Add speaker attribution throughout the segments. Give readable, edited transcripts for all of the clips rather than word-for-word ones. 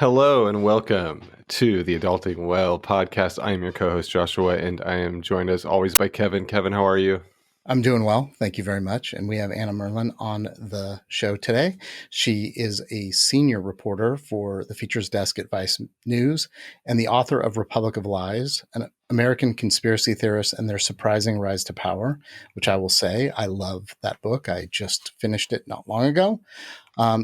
Speaker 1: Hello and welcome to the Adulting Well podcast. I am your co-host Joshua, and I am joined as always by Kevin. Kevin, how are you?
Speaker 2: I'm doing well. Thank you very much. And we have Anna Merlan on the show today. She is a senior reporter for the features desk at Vice News and the author of Republic of Lies, an American conspiracy theorists and their surprising rise to power, which I will say, I love that book. I just finished it not long ago.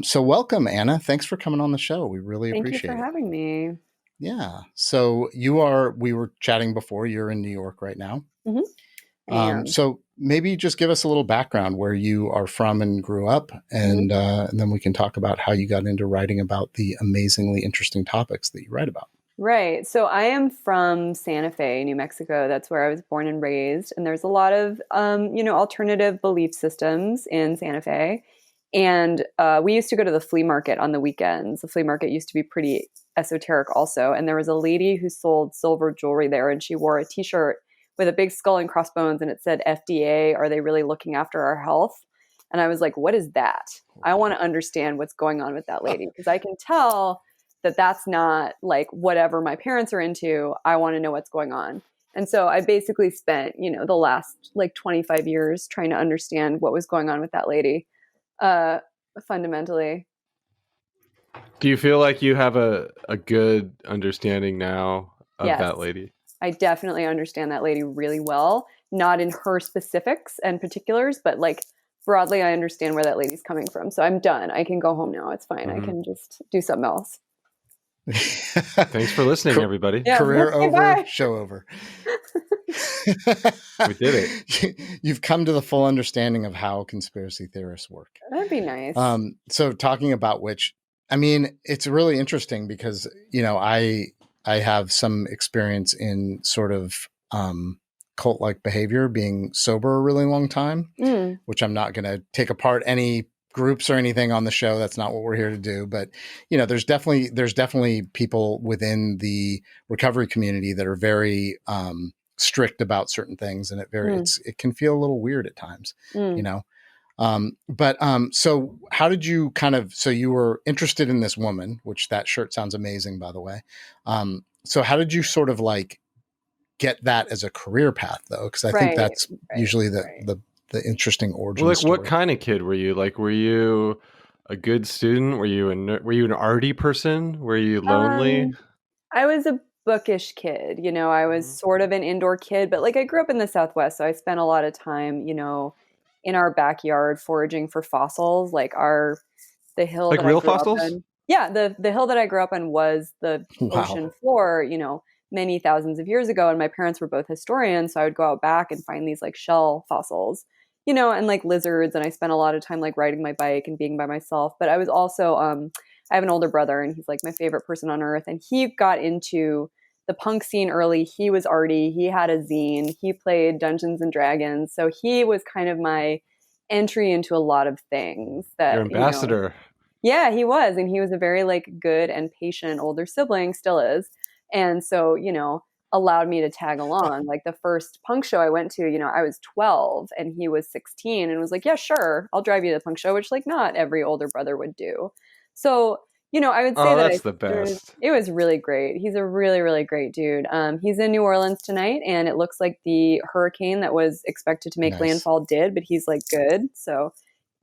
Speaker 2: So welcome, Anna. Thanks for coming on the show. We really appreciate it.
Speaker 3: Thank you for having me.
Speaker 2: Yeah. So we were chatting before, you're in New York right now.
Speaker 3: Mm-hmm.
Speaker 2: So maybe just give us a little background where you are from and grew up, and then we can talk about how you got into writing about the amazingly interesting topics that you write about.
Speaker 3: Right. So I am from Santa Fe, New Mexico. That's where I was born and raised. And there's a lot of, alternative belief systems in Santa Fe. And we used to go to the flea market on the weekends. The flea market used to be pretty esoteric also. And there was a lady who sold silver jewelry there, and she wore a T-shirt with a big skull and crossbones, and it said FDA, are they really looking after our health? And I was like, what is that? I want to understand what's going on with that lady, because I can tell that that's not like whatever my parents are into. I want to know what's going on. And so I basically spent, the last 25 years trying to understand what was going on with that lady, fundamentally.
Speaker 1: Do you feel like you have a good understanding now of
Speaker 3: Yes.
Speaker 1: that lady?
Speaker 3: I definitely understand that lady really well, not in her specifics and particulars, but broadly, I understand where that lady's coming from. So I'm done. I can go home now. It's fine. I can just do something else.
Speaker 1: Thanks for listening, everybody.
Speaker 3: Yeah,
Speaker 2: Career over,
Speaker 3: bye.
Speaker 2: show over.
Speaker 1: We did it.
Speaker 2: You've come to the full understanding of how conspiracy theorists work.
Speaker 3: That'd be nice.
Speaker 2: So talking about which, it's really interesting because, I have some experience in sort of cult-like behavior, being sober a really long time, which I'm not going to take apart any groups or anything on the show. That's not what we're here to do. But, there's definitely people within the recovery community that are very strict about certain things. And it can feel a little weird at times, So how did you so you were interested in this woman, which that shirt sounds amazing, by the way. So how did you sort of get that as a career path though? Because I think that's usually the interesting origin story.
Speaker 1: What kind of kid were you? Were you a good student? Were you an arty person? Were you lonely?
Speaker 3: I was a bookish kid. I was sort of an indoor kid, but I grew up in the Southwest, so I spent a lot of time, in our backyard foraging for fossils, the hill that
Speaker 1: real
Speaker 3: I grew
Speaker 1: fossils?
Speaker 3: up on. Yeah, the hill that I grew up on was the ocean floor, many thousands of years ago, and my parents were both historians, so I would go out back and find these shell fossils, and lizards, and I spent a lot of time riding my bike and being by myself. But I was also I have an older brother, and he's my favorite person on earth, and he got into the punk scene early. He was arty. He had a zine. He played Dungeons and Dragons. So he was kind of my entry into a lot of things.
Speaker 1: Your ambassador.
Speaker 3: Yeah, he was. And he was a very good and patient older sibling, still is. And so, allowed me to tag along. The first punk show I went to, I was 12 and he was 16 and was like, yeah, sure, I'll drive you to the punk show, which not every older brother would do. So, I would say
Speaker 1: that's the best.
Speaker 3: It was really great. He's a really, really great dude. He's in New Orleans tonight, and it looks like the hurricane that was expected to make landfall did, but he's good. So,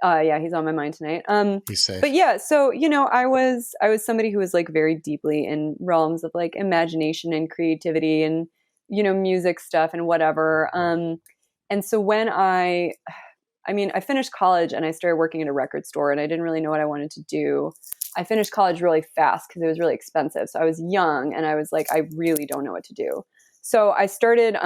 Speaker 3: he's on my mind tonight.
Speaker 2: He's safe.
Speaker 3: But yeah, so I was somebody who was very deeply in realms of imagination and creativity and music stuff and whatever. And so when I finished college and I started working at a record store, and I didn't really know what I wanted to do. I finished college really fast because it was really expensive. So I was young and I was I really don't know what to do. So I started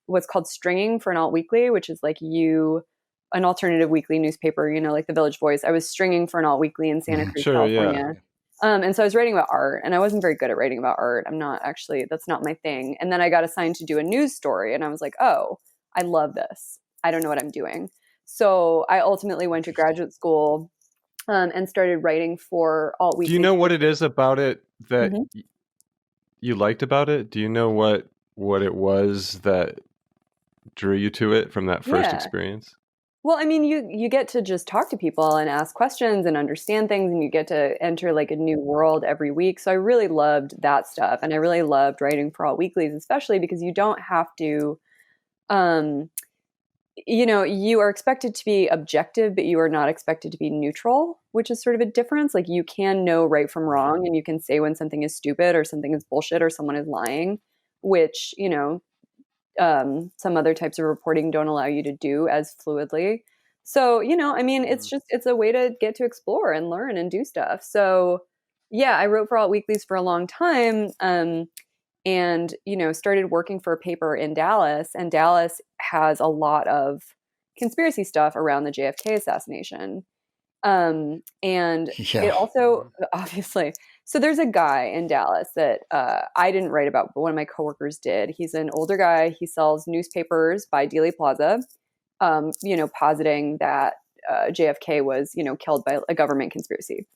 Speaker 3: what's called stringing for an alt weekly, which is an alternative weekly newspaper, the Village Voice. I was stringing for an alt weekly in Santa Cruz, California. Yeah. And so I was writing about art, and I wasn't very good at writing about art. That's not my thing. And then I got assigned to do a news story, and I was like, oh, I love this. I don't know what I'm doing. So I ultimately went to graduate school and started writing for alt weekly.
Speaker 1: Do you know what it is about it that you liked about it? Do you know what it was that drew you to it from that first experience?
Speaker 3: Well, I mean, you get to just talk to people and ask questions and understand things, and you get to enter like a new world every week. So I really loved that stuff, and I really loved writing for Alt Weeklies, especially because you don't have to, um, you are expected to be objective, but you are not expected to be neutral, which is sort of a difference. Like you can know right from wrong, and you can say when something is stupid or something is bullshit or someone is lying, which some other types of reporting don't allow you to do as fluidly. So, I mean, it's a way to get to explore and learn and do stuff. So, yeah, I wrote for Alt Weeklies for a long time, and, started working for a paper in Dallas. And Dallas has a lot of conspiracy stuff around the JFK assassination. And
Speaker 2: Yeah.
Speaker 3: it also, obviously, so there's a guy in Dallas that I didn't write about, but one of my coworkers did. He's an older guy. He sells newspapers by Dealey Plaza, positing that JFK was, killed by a government conspiracy.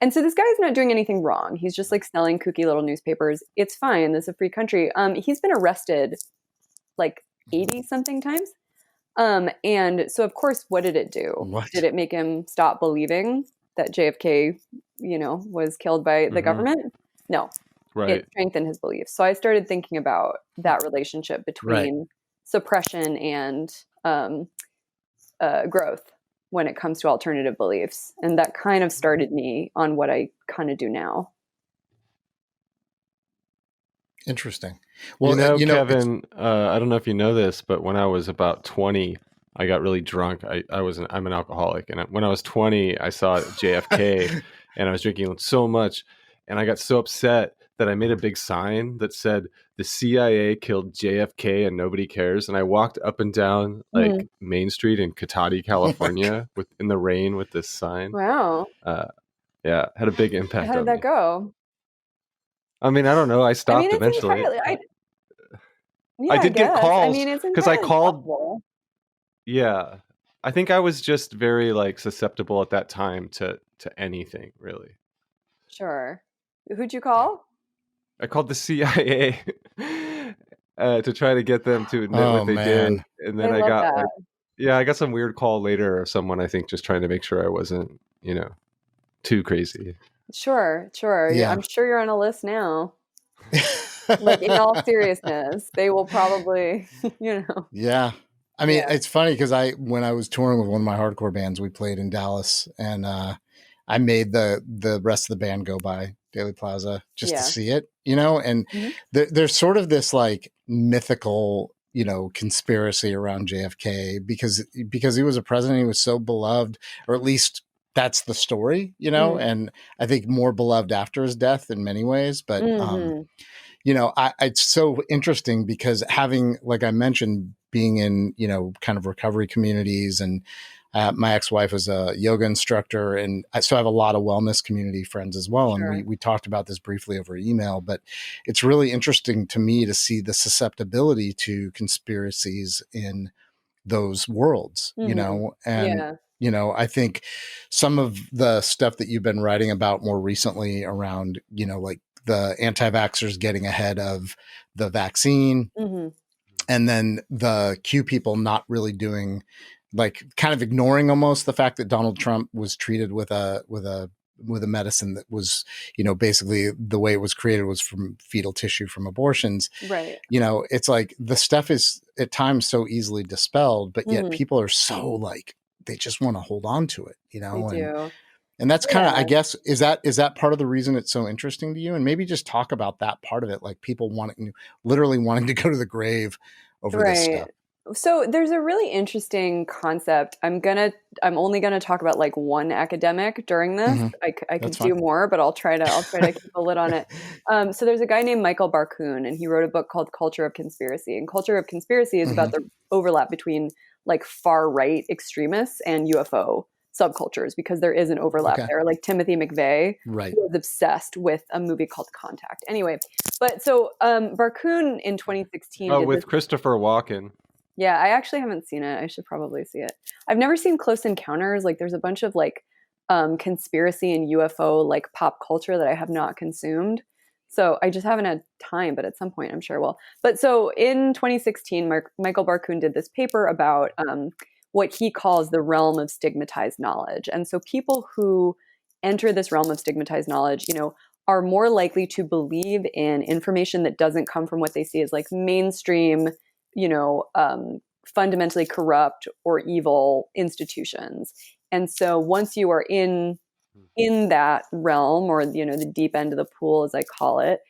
Speaker 3: And so this guy's not doing anything wrong. He's just like selling kooky little newspapers. It's fine. This is a free country. He's been arrested like 80 something times. And so of course, what did it do?
Speaker 2: What?
Speaker 3: Did it make him stop believing that JFK, was killed by the government? No.
Speaker 1: Right.
Speaker 3: It strengthened his beliefs. So I started thinking about that relationship between suppression and growth when it comes to alternative beliefs. And that kind of started me on what I kind of do now.
Speaker 2: Interesting. Well,
Speaker 1: Kevin, I don't know if you know this, but when I was about 20, I got really drunk. I'm an alcoholic. And when I was 20, I saw JFK and I was drinking so much. And I got so upset that I made a big sign that said, "The CIA killed JFK and nobody cares." And I walked up and down like Main Street in Cotati, California, in the rain with this sign.
Speaker 3: Wow.
Speaker 1: Yeah, had a big impact.
Speaker 3: How did that go?
Speaker 1: I mean, I don't know. I stopped eventually. I did get calls because I called.
Speaker 3: Possible.
Speaker 1: Yeah, I think I was just very like susceptible at that time to anything really.
Speaker 3: Sure. Who'd you call?
Speaker 1: I called the CIA to try to get them to admit what they did, and then I got I got some weird call later of someone I think just trying to make sure I wasn't too crazy.
Speaker 3: Sure. Yeah. I'm sure you're on a list now. Like in all seriousness, they will probably,
Speaker 2: Yeah. I mean, it's funny because when I was touring with one of my hardcore bands, we played in Dallas, and I made the rest of the band go by Dealey Plaza just to see it, and there's sort of this like mythical, conspiracy around JFK because he was a president, he was so beloved, or at least that's the story, and I think more beloved after his death in many ways. But, it's so interesting because having, like I mentioned, being in, kind of recovery communities, and my ex-wife was a yoga instructor. And so I have a lot of wellness community friends as well. Sure. And we talked about this briefly over email, but it's really interesting to me to see the susceptibility to conspiracies in those worlds, and I think some of the stuff that you've been writing about more recently around, like the anti-vaxxers getting ahead of the vaccine, and then the Q people not really doing, like, kind of ignoring almost the fact that Donald Trump was treated with a medicine that was, basically the way it was created was from fetal tissue from abortions.
Speaker 3: Right.
Speaker 2: It's like the stuff is at times so easily dispelled, but yet people are so like, they just want to hold on to it,
Speaker 3: They do.
Speaker 2: And that's kind of, I guess, is that part of the reason it's so interesting to you? And maybe just talk about that part of it, like people literally wanting to go to the grave over this stuff.
Speaker 3: So there's a really interesting concept. I'm only gonna talk about like one academic during this. I could do more, but I'll try to keep a lid on it. So there's a guy named Michael Barkun, and he wrote a book called Culture of Conspiracy. And Culture of Conspiracy is about the overlap between like far right extremists and UFO subcultures, because there is an overlap there. Like Timothy McVeigh was obsessed with a movie called Contact. Anyway, but so Barkun in 2016
Speaker 1: with Christopher Walken.
Speaker 3: Yeah, I actually haven't seen it. I should probably see it. I've never seen Close Encounters. Like there's a bunch of like conspiracy and UFO like pop culture that I have not consumed. So I just haven't had time, but at some point I'm sure I will. But so in 2016, Michael Barkun did this paper about what he calls the realm of stigmatized knowledge. And so people who enter this realm of stigmatized knowledge, are more likely to believe in information that doesn't come from what they see as like mainstream, fundamentally corrupt or evil institutions. And so once you are in that realm, or the deep end of the pool, as I call it,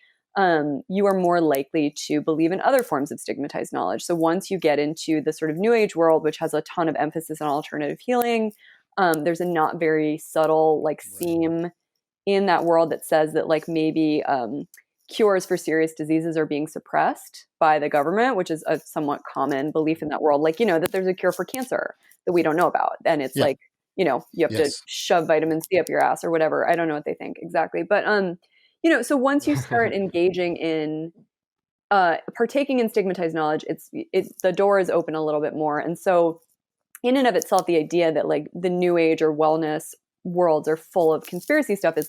Speaker 3: you are more likely to believe in other forms of stigmatized knowledge. So once you get into the sort of New Age world, which has a ton of emphasis on alternative healing, there's a not very subtle seam in that world that says that maybe cures for serious diseases are being suppressed by the government, which is a somewhat common belief in that world. That there's a cure for cancer that we don't know about. And it's you have to shove vitamin C up your ass or whatever. I don't know what they think exactly. But, so once you start engaging in partaking in stigmatized knowledge, the door is open a little bit more. And so in and of itself, the idea that the New Age or wellness worlds are full of conspiracy stuff is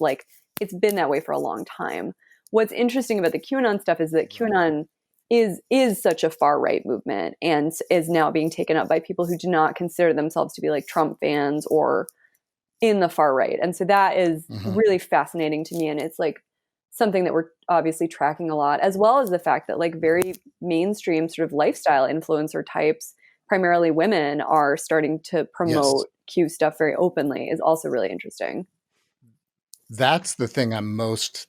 Speaker 3: it's been that way for a long time. What's interesting about the QAnon stuff is that QAnon is such a far right movement and is now being taken up by people who do not consider themselves to be Trump fans or in the far right. And so that is really fascinating to me. And it's something that we're obviously tracking a lot, as well as the fact that very mainstream sort of lifestyle influencer types, primarily women, are starting to promote Q stuff very openly, is also really interesting.
Speaker 2: That's the thing I'm most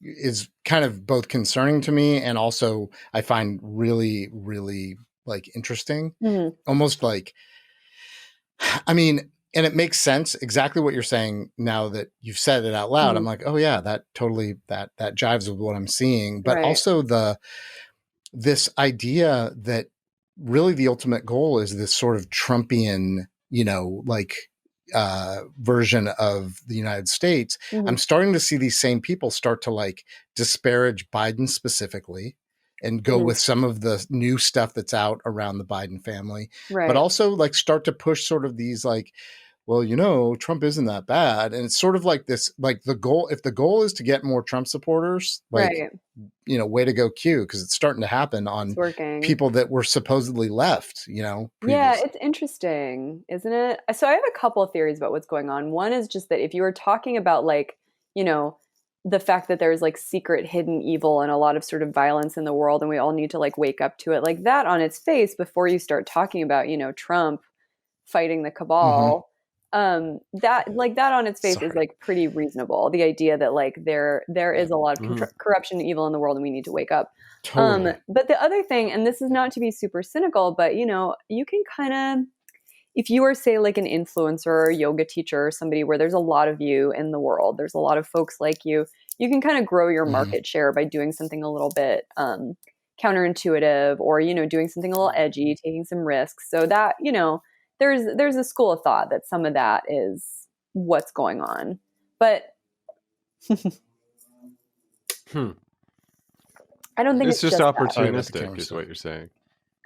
Speaker 2: is kind of both concerning to me and also I find really, really interesting. Almost and it makes sense exactly what you're saying now that you've said it out loud. I'm oh yeah, that totally, that jives with what I'm seeing. But also this idea that really the ultimate goal is this sort of Trumpian, version of the United States. I'm starting to see these same people start to disparage Biden specifically and go with some of the new stuff that's out around the Biden family, but also start to push sort of these well, Trump isn't that bad. And it's sort of this, the goal, if the goal is to get more Trump supporters, way to go Q, because it's starting to happen on people that were supposedly left, previously.
Speaker 3: Yeah, it's interesting, isn't it? So I have a couple of theories about what's going on. One is just that if you were talking about the fact that there's secret hidden evil and a lot of sort of violence in the world, and we all need to wake up to it, that on its face, before you start talking about, Trump fighting the cabal, that on its face is pretty reasonable. The idea that there is a lot of corruption and evil in the world and we need to wake up.
Speaker 2: Totally.
Speaker 3: But the other thing, and this is not to be super cynical, but you can kind of, if you are say an influencer or a yoga teacher or somebody where there's a lot of you in the world, there's a lot of folks like you can kind of grow your market share by doing something a little bit counterintuitive, or doing something a little edgy, taking some risks. So that there's a school of thought that some of that is what's going on. But I don't think
Speaker 1: it's just opportunistic,
Speaker 2: that.
Speaker 1: is what you're saying.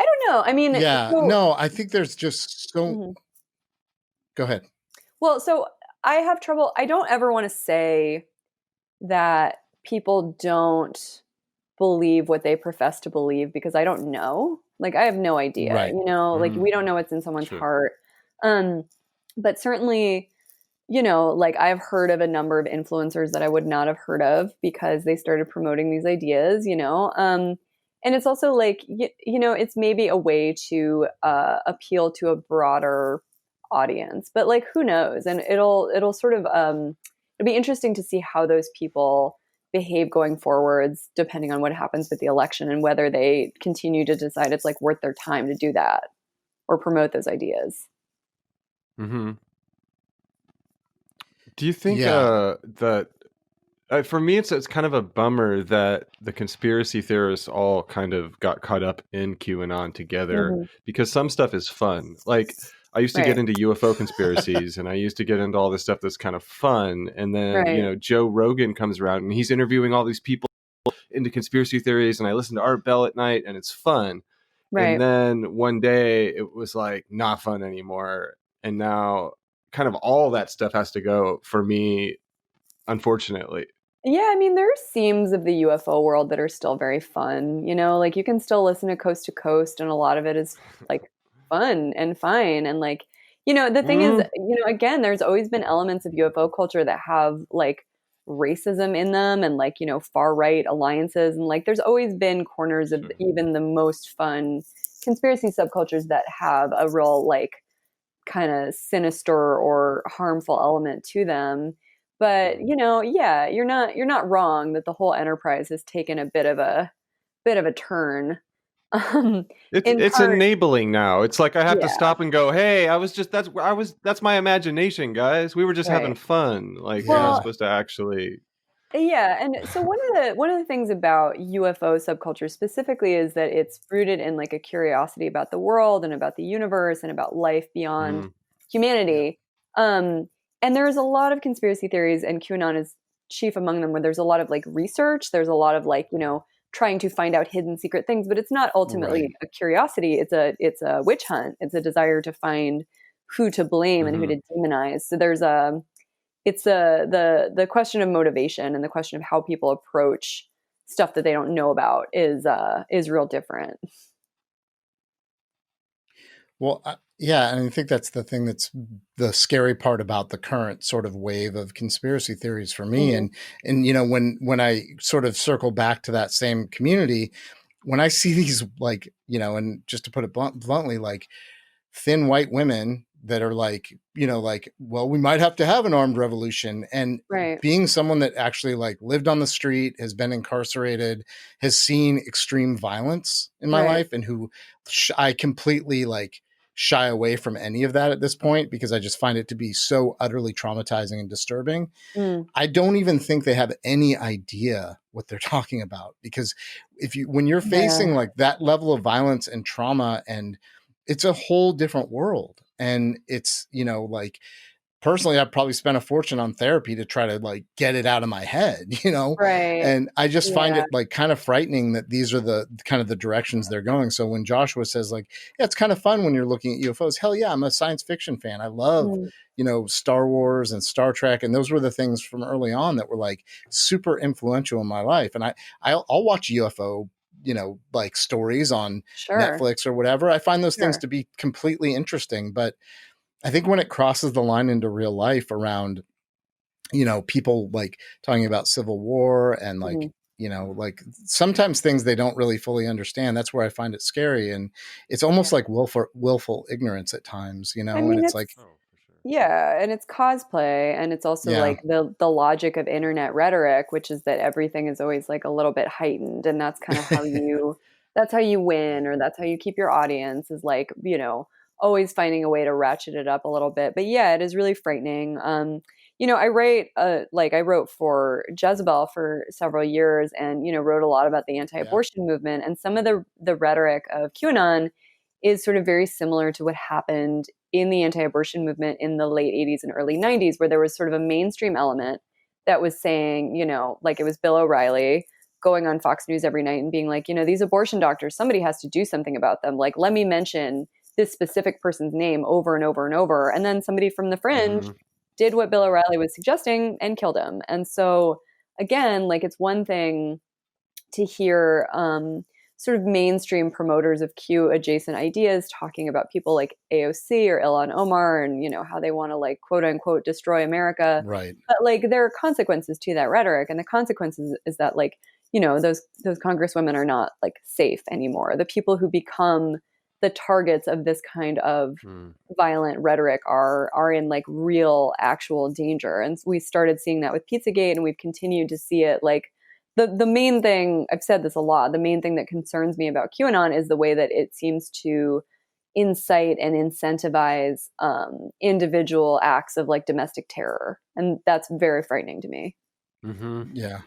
Speaker 3: I don't know. I mean,
Speaker 2: no, I think there's just so. Go ahead.
Speaker 3: Well, so I have trouble. I don't ever want to say that people don't believe what they profess to believe, because I don't know. I have no idea, we don't know what's in someone's heart. But certainly, I've heard of a number of influencers that I would not have heard of because they started promoting these ideas, and it's also it's maybe a way to appeal to a broader audience, but who knows? And it'll sort of, it'll be interesting to see how those people behave going forwards, depending on what happens with the election and whether they continue to decide it's worth their time to do that or promote those ideas.
Speaker 1: Do you think that for me it's kind of a bummer that the conspiracy theorists all kind of got caught up in QAnon together, because some stuff is fun. I used to get into UFO conspiracies and I used to get into all this stuff that's kind of fun. And then, Joe Rogan comes around and he's interviewing all these people into conspiracy theories, and I listen to Art Bell at night and it's fun. And then one day it was not fun anymore. And now kind of all that stuff has to go for me, unfortunately.
Speaker 3: Yeah, I mean, there are seams of the UFO world that are still very fun. You can still listen to Coast and a lot of it is fun and fine. And like, the thing is, again, there's always been elements of UFO culture that have like racism in them and like, far right alliances. And like, there's always been corners of even the most fun conspiracy subcultures that have a real like kind of sinister or harmful element to them. But, yeah, you're not wrong that the whole enterprise has taken a bit of a turn.
Speaker 1: It's
Speaker 3: Part,
Speaker 1: enabling now. It's like I have to
Speaker 3: yeah,
Speaker 1: stop and go, hey, that's my imagination, guys. We were just having
Speaker 3: right.
Speaker 1: fun. Like we're not
Speaker 3: Well,
Speaker 1: supposed to actually.
Speaker 3: yeah, and so one of the things about UFO subculture specifically is that it's rooted in like a curiosity about the world and about the universe and about life beyond
Speaker 1: Mm,
Speaker 2: Yep.
Speaker 3: humanity. And there's a lot of conspiracy theories, and QAnon is chief among them, where there's a lot of like research. There's a lot of like trying to find out hidden secret things, but it's not
Speaker 2: Right.
Speaker 3: ultimately a curiosity. It's a witch hunt. It's a desire to find who to blame and who
Speaker 1: hmm
Speaker 3: to demonize. So there's a it's the question of motivation and the question of how people approach stuff that they don't know about is real different.
Speaker 2: Well, yeah, and I think that's the thing that's the scary part about the current sort of wave of conspiracy theories for me.
Speaker 3: Mhm.
Speaker 2: And when I sort of circle back to that same community, when I see these like and just to put it bluntly, like thin white women that are like, like, well, we might have to have an armed revolution. And
Speaker 3: Right.
Speaker 2: being someone that actually like lived on the street, has been incarcerated, has seen extreme violence in my
Speaker 3: Right.
Speaker 2: life, and who I completely like shy away from any of that at this point because I just find it to be so utterly traumatizing and disturbing.
Speaker 3: Mm.
Speaker 2: I don't even think they have any idea what they're talking about, because when you're
Speaker 3: Yeah.
Speaker 2: facing like that level of violence and trauma, and it's a whole different world, and it's like personally I've probably spent a fortune on therapy to try to like get it out of my head,
Speaker 3: Right.
Speaker 2: and I just find
Speaker 3: Yeah.
Speaker 2: it like kind of frightening that these are the kind of the directions they're going. So when Joshua says like, yeah, it's kind of fun when you're looking at UFOs, hell yeah, I'm a science fiction fan. I love
Speaker 3: Mm.
Speaker 2: Star Wars and Star Trek, and those were the things from early on that were like super influential in my life. And I'll watch UFO like stories on
Speaker 3: Sure.
Speaker 2: Netflix or whatever. I find those things
Speaker 3: Sure.
Speaker 2: to be completely interesting, but I think when it crosses the line into real life around, people like talking about civil war and like,
Speaker 3: Mhm.
Speaker 2: like sometimes things they don't really fully understand, that's where I find it scary. And it's
Speaker 3: Yeah.
Speaker 2: almost like willful ignorance at times,
Speaker 3: I
Speaker 2: and
Speaker 3: mean,
Speaker 2: it's like,
Speaker 3: it's yeah, and it's cosplay, and it's also
Speaker 2: yeah,
Speaker 3: like the logic of internet rhetoric, which is that everything is always like a little bit heightened, and that's kind of that's how you win, or that's how you keep your audience is like, always finding a way to ratchet it up a little bit. But yeah, it is really frightening. I wrote for Jezebel for several years, and wrote a lot about the
Speaker 2: yeah,
Speaker 3: anti-abortion movement, and some of the rhetoric of QAnon is sort of very similar to what happened in the anti-abortion movement in the late 80s and early 90s, where there was sort of a mainstream element that was saying, like it was Bill O'Reilly going on Fox News every night and being like, these abortion doctors, somebody has to do something about them. Like, let me mention this specific person's name over and over and over. And then somebody from the fringe
Speaker 1: hmm
Speaker 3: did what Bill O'Reilly was suggesting and killed him. And so, again, like it's one thing to hear sort of mainstream promoters of Q adjacent ideas talking about people like AOC or Ilhan Omar and how they want to like quote unquote destroy America.
Speaker 2: right,
Speaker 3: But like there are consequences to that rhetoric, and the consequences is that like those congresswomen are not like safe anymore. The people who become the targets of this kind of violent rhetoric are in like real actual danger. And we started seeing that with Pizzagate, and we've continued to see it like the main thing, I've said this a lot, the main thing that concerns me about QAnon is the way that it seems to incite and incentivize individual acts of like domestic terror. And that's very frightening to me.
Speaker 1: hmm
Speaker 2: yeah.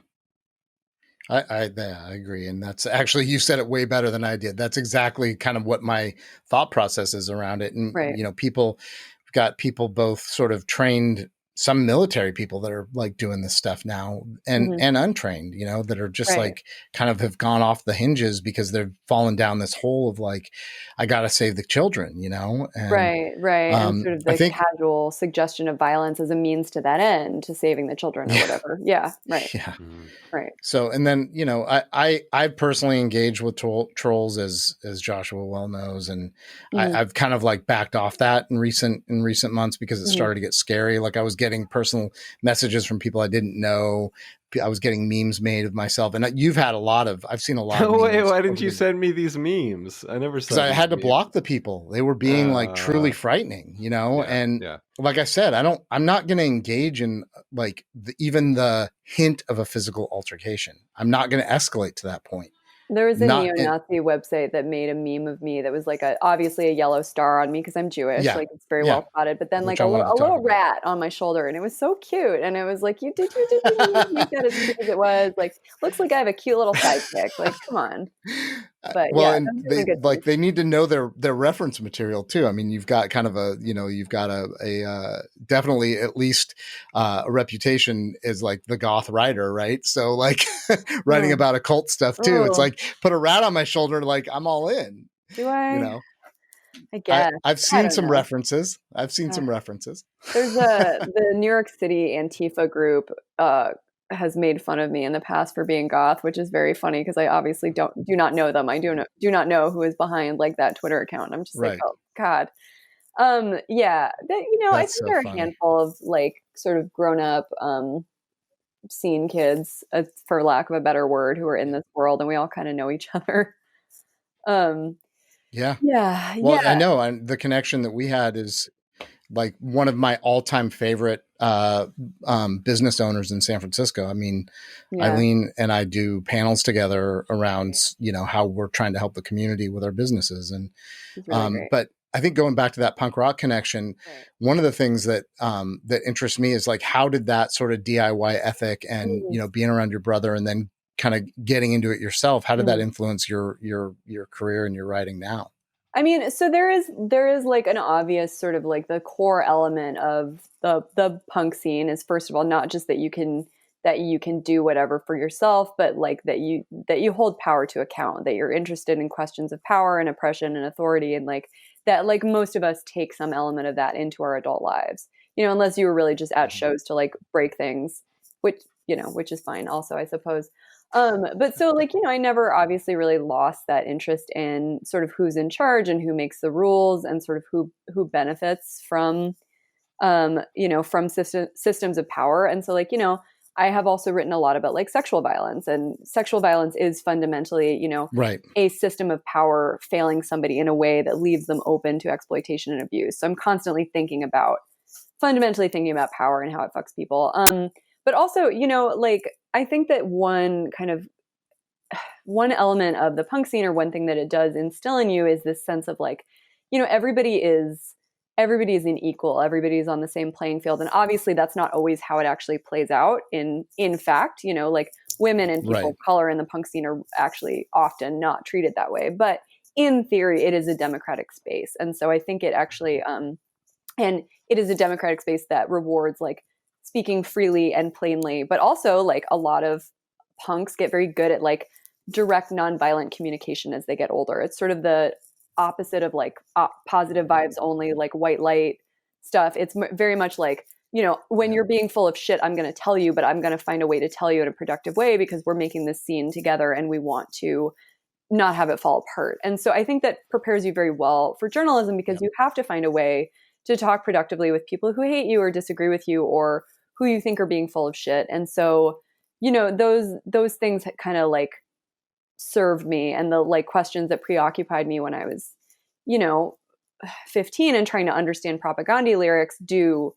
Speaker 2: Yeah, I agree. And that's actually, you said it way better than I did. That's exactly kind of what my thought process is around it. And,
Speaker 3: Right.
Speaker 2: we've got people both sort of trained some military people that are like doing this stuff now and untrained, you know, that are just like kind of have gone off the hinges because they've fallen down this hole of like, I got to save the children, you know? And,
Speaker 3: right. And sort of
Speaker 2: I
Speaker 3: the
Speaker 2: think,
Speaker 3: casual suggestion of violence as a means to that end, to saving the children or whatever. Yeah. Right.
Speaker 2: yeah.
Speaker 3: Right.
Speaker 2: So, and then, you know, I personally engage with trolls as Joshua well knows. And I've kind of like backed off that in recent months because it started to get scary. Like I was getting personal messages from people I didn't know. I was getting memes made of myself, and I've seen a lot of
Speaker 1: Wait, why didn't you send me these memes? I never saw.
Speaker 2: Because I had to block the people. They were being like truly frightening, you know? And like I said, I'm not going to engage in like even the hint of a physical altercation. I'm not going to escalate to that point.
Speaker 3: There was a neo-Nazi website that made a meme of me that was like obviously a yellow star on me because I'm Jewish. Like it's very well spotted. But then like a little rat on my shoulder, and it was so cute. And it was like, you did make that as cute as it was. Like, looks like I have a cute little sidekick. Like, come on. But
Speaker 2: well, and they need to know their reference material too. I mean, you've got kind of you've got a definitely at least a reputation as like the goth writer, right? So like writing about occult stuff too. It's like put a rat on my shoulder, like I'm all in.
Speaker 3: Do I?
Speaker 2: You know,
Speaker 3: I guess
Speaker 2: I've seen some references. I've seen some references.
Speaker 3: There's the New York City Antifa group. Has made fun of me in the past for being goth, which is very funny because I obviously do not know them. I do not know who is behind like that Twitter account. I'm just like, oh God. Yeah. I think there are a handful of like sort of grown up scene kids, for lack of a better word, who are in this world, and we all kind of know each other.
Speaker 2: Yeah. Well, I know the connection that we had is like one of my all-time favorite business owners in San Francisco. I mean, Eileen and I do panels together around, you know, how we're trying to help the community with our businesses. And, really but I think going back to that punk rock connection, one of the things that, that interests me is like, how did that sort of DIY ethic and, you know, being around your brother and then kind of getting into it yourself, how did that influence your career and your writing now?
Speaker 3: I mean, so there is like an obvious sort of like the core element of the punk scene is, first of all, not just that you can do whatever for yourself, but like that you hold power to account, that you're interested in questions of power and oppression and authority, and like that, like most of us take some element of that into our adult lives, you know, unless you were really just at shows to like break things, which is fine also, I suppose. But so like, you know, I never obviously really lost that interest in sort of who's in charge and who makes the rules and sort of who benefits from, you know, from systems of power. And so like, you know, I have also written a lot about like sexual violence, and sexual violence is fundamentally, you know, a system of power failing somebody in a way that leaves them open to exploitation and abuse. So I'm constantly fundamentally thinking about power and how it fucks people. But also, you know, like, I think that one element of the punk scene, or one thing that it does instill in you, is this sense of like, you know, everybody is an equal, everybody's on the same playing field. And obviously that's not always how it actually plays out in fact, you know, like women and people of color in the punk scene are actually often not treated that way. But in theory, it is a democratic space. And so I think it actually, and it is a democratic space that rewards like speaking freely and plainly, but also like a lot of punks get very good at like direct nonviolent communication as they get older. It's sort of the opposite of like positive vibes only, like white light stuff. It's very much like, you know, when you're being full of shit, I'm going to tell you, but I'm going to find a way to tell you in a productive way because we're making this scene together and we want to not have it fall apart. And so I think that prepares you very well for journalism, because you have to find a way to talk productively with people who hate you or disagree with you or who you think are being full of shit. And so, you know, those things kind of like served me, and the like questions that preoccupied me when I was, you know, 15 and trying to understand Propaganda lyrics do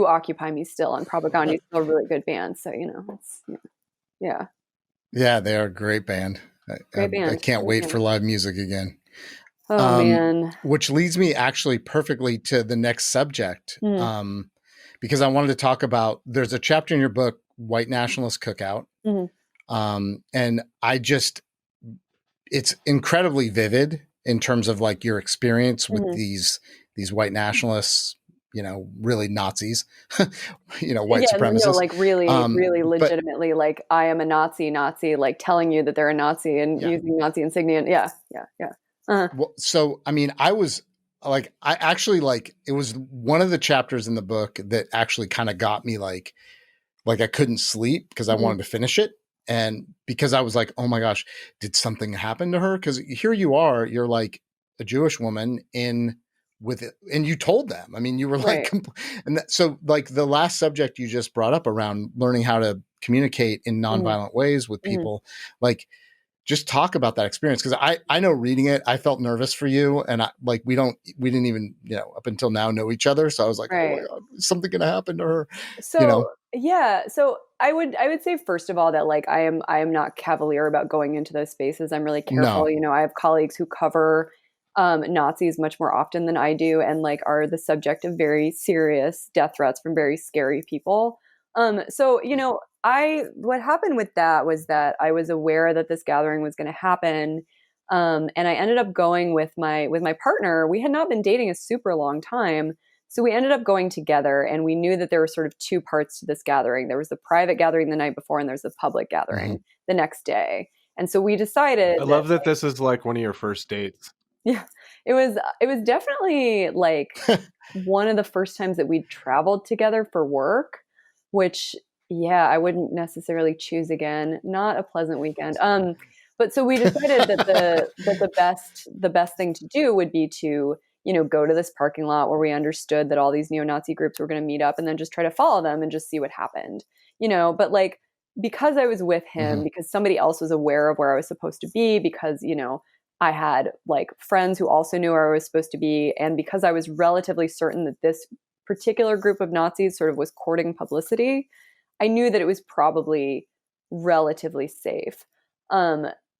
Speaker 3: occupy me still. And Propaganda is still a really good band. So, you know, it's, yeah.
Speaker 2: Yeah, they are a great band. I can't wait for live music again.
Speaker 3: Oh, man.
Speaker 2: Which leads me actually perfectly to the next subject. Because I wanted to talk about, there's a chapter in your book, White Nationalist Cookout. And it's incredibly vivid in terms of like your experience with these white nationalists, really Nazis, white
Speaker 3: Yeah, no,
Speaker 2: supremacists.
Speaker 3: like really
Speaker 2: But
Speaker 3: legitimately, like I am a Nazi, like telling you that they're a Nazi and
Speaker 2: yeah.
Speaker 3: using Nazi insignia. Yeah.
Speaker 2: Well, so, I mean, I actually it was one of the chapters in the book that actually kind of got me like I couldn't sleep because I wanted to finish it. And because I was like, oh my gosh, did something happen to her? Because here you're like a Jewish woman and you told them. I mean, you were like,
Speaker 3: Right.
Speaker 2: so like the last subject you just brought up around learning how to communicate in nonviolent ways with people, like just talk about that experience. Cause I know reading it, I felt nervous for you. And we didn't even, up until now know each other. So I was like, oh my God, is something going to happen to her?
Speaker 3: So yeah, so I would say first of all that like I am not cavalier about going into those spaces. I'm really careful.
Speaker 2: No.
Speaker 3: I have colleagues who cover Nazis much more often than I do, and like are the subject of very serious death threats from very scary people. So what happened with that was that I was aware that this gathering was going to happen. And I ended up going with my partner. We had not been dating a super long time. So we ended up going together, and we knew that there were sort of two parts to this gathering. There was the private gathering the night before, and there's the public gathering the next day. And so we decided
Speaker 1: I love that this is like one of your first dates.
Speaker 3: Yeah, it was definitely like one of the first times that we traveled together for work, which I wouldn't necessarily choose again. Not a pleasant weekend. But so we decided that the best thing to do would be to go to this parking lot where we understood that all these neo-Nazi groups were going to meet up, and then just try to follow them and just see what happened. But like because I was with him, because somebody else was aware of where I was supposed to be, because I had like friends who also knew where I was supposed to be, and because I was relatively certain that this particular group of Nazis sort of was courting publicity, I knew that it was probably relatively safe.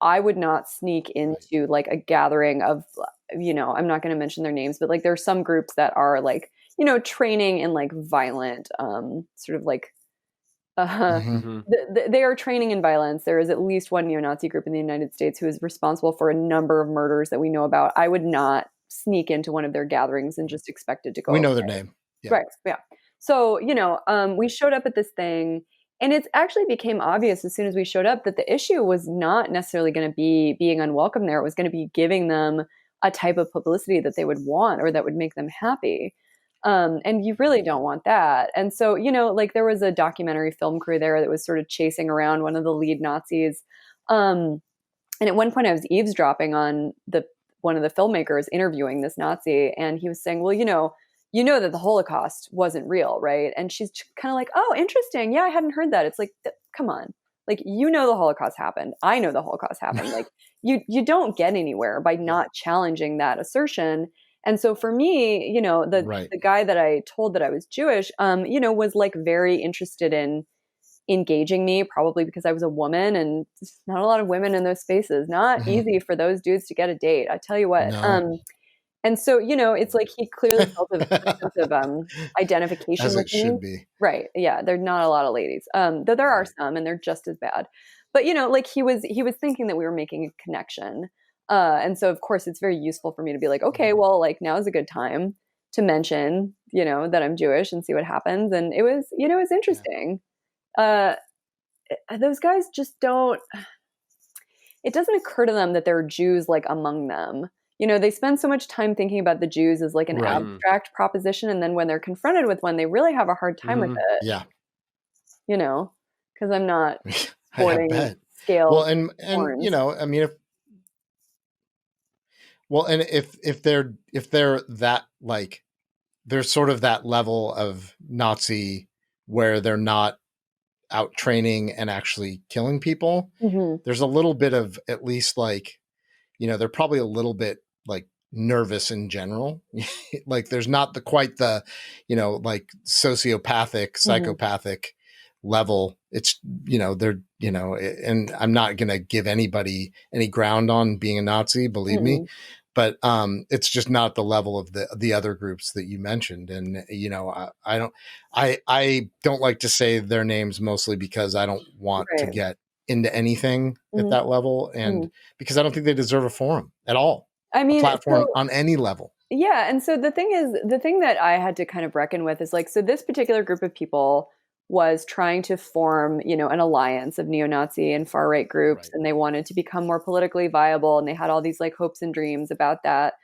Speaker 3: I would not sneak into like a gathering of, I'm not going to mention their names, but like there are some groups that are like, training in like violent, sort of like, they are training in violence. There is at least one neo-Nazi group in the United States who is responsible for a number of murders that we know about. I would not sneak into one of their gatherings and just expect it to go.
Speaker 2: We know their name.
Speaker 3: Yeah. Right. Yeah. So, we showed up at this thing, and it actually became obvious as soon as we showed up that the issue was not necessarily going to be being unwelcome there. It was going to be giving them a type of publicity that they would want or that would make them happy. And you really don't want that. And so, like there was a documentary film crew there that was sort of chasing around one of the lead Nazis. And at one point I was eavesdropping on one of the filmmakers interviewing this Nazi. And he was saying, well, you know that the Holocaust wasn't real, right? And she's kind of like, oh, interesting. Yeah, I hadn't heard that. It's like, come on. Like, the Holocaust happened. I know the Holocaust happened. Like, you don't get anywhere by not challenging that assertion. And so for me, the guy that I told that I was Jewish, was like very interested in engaging me, probably because I was a woman, and there's not a lot of women in those spaces. Not easy for those dudes to get a date. I tell you what.
Speaker 2: No.
Speaker 3: And so, it's like he clearly felt a sense of identification
Speaker 2: as
Speaker 3: with
Speaker 2: it
Speaker 3: me.
Speaker 2: should be.
Speaker 3: Right. Yeah. There's not a lot of ladies, though there are some, and they're just as bad. But, like he was thinking that we were making a connection. And so, of course, it's very useful for me to be like, okay, well, like now is a good time to mention, that I'm Jewish and see what happens. And it was interesting. Those guys just it doesn't occur to them that there are Jews like among them. They spend so much time thinking about the Jews as like an abstract proposition. And then when they're confronted with one, they really have a hard time with it.
Speaker 2: Yeah.
Speaker 3: Because I'm not sporting scale.
Speaker 2: Well, and I mean, if they're that like, there's sort of that level of Nazi where they're not out training and actually killing people. There's a little bit of at least like, they're probably a little bit like nervous in general. Like there's not quite the, like sociopathic, psychopathic level. It's, they're, and I'm not going to give anybody any ground on being a Nazi, believe me, but it's just not the level of the other groups that you mentioned. And, I don't like to say their names mostly because I don't want to get into anything at that level. And because I don't think they deserve a forum at all.
Speaker 3: I
Speaker 2: a
Speaker 3: mean,
Speaker 2: platform on any level.
Speaker 3: yeah, and so the thing that I had to kind of reckon with is like, so this particular group of people was trying to form, an alliance of neo-Nazi and far-right groups,
Speaker 2: Right.
Speaker 3: and they wanted to become more politically viable, and they had all these like hopes and dreams about that.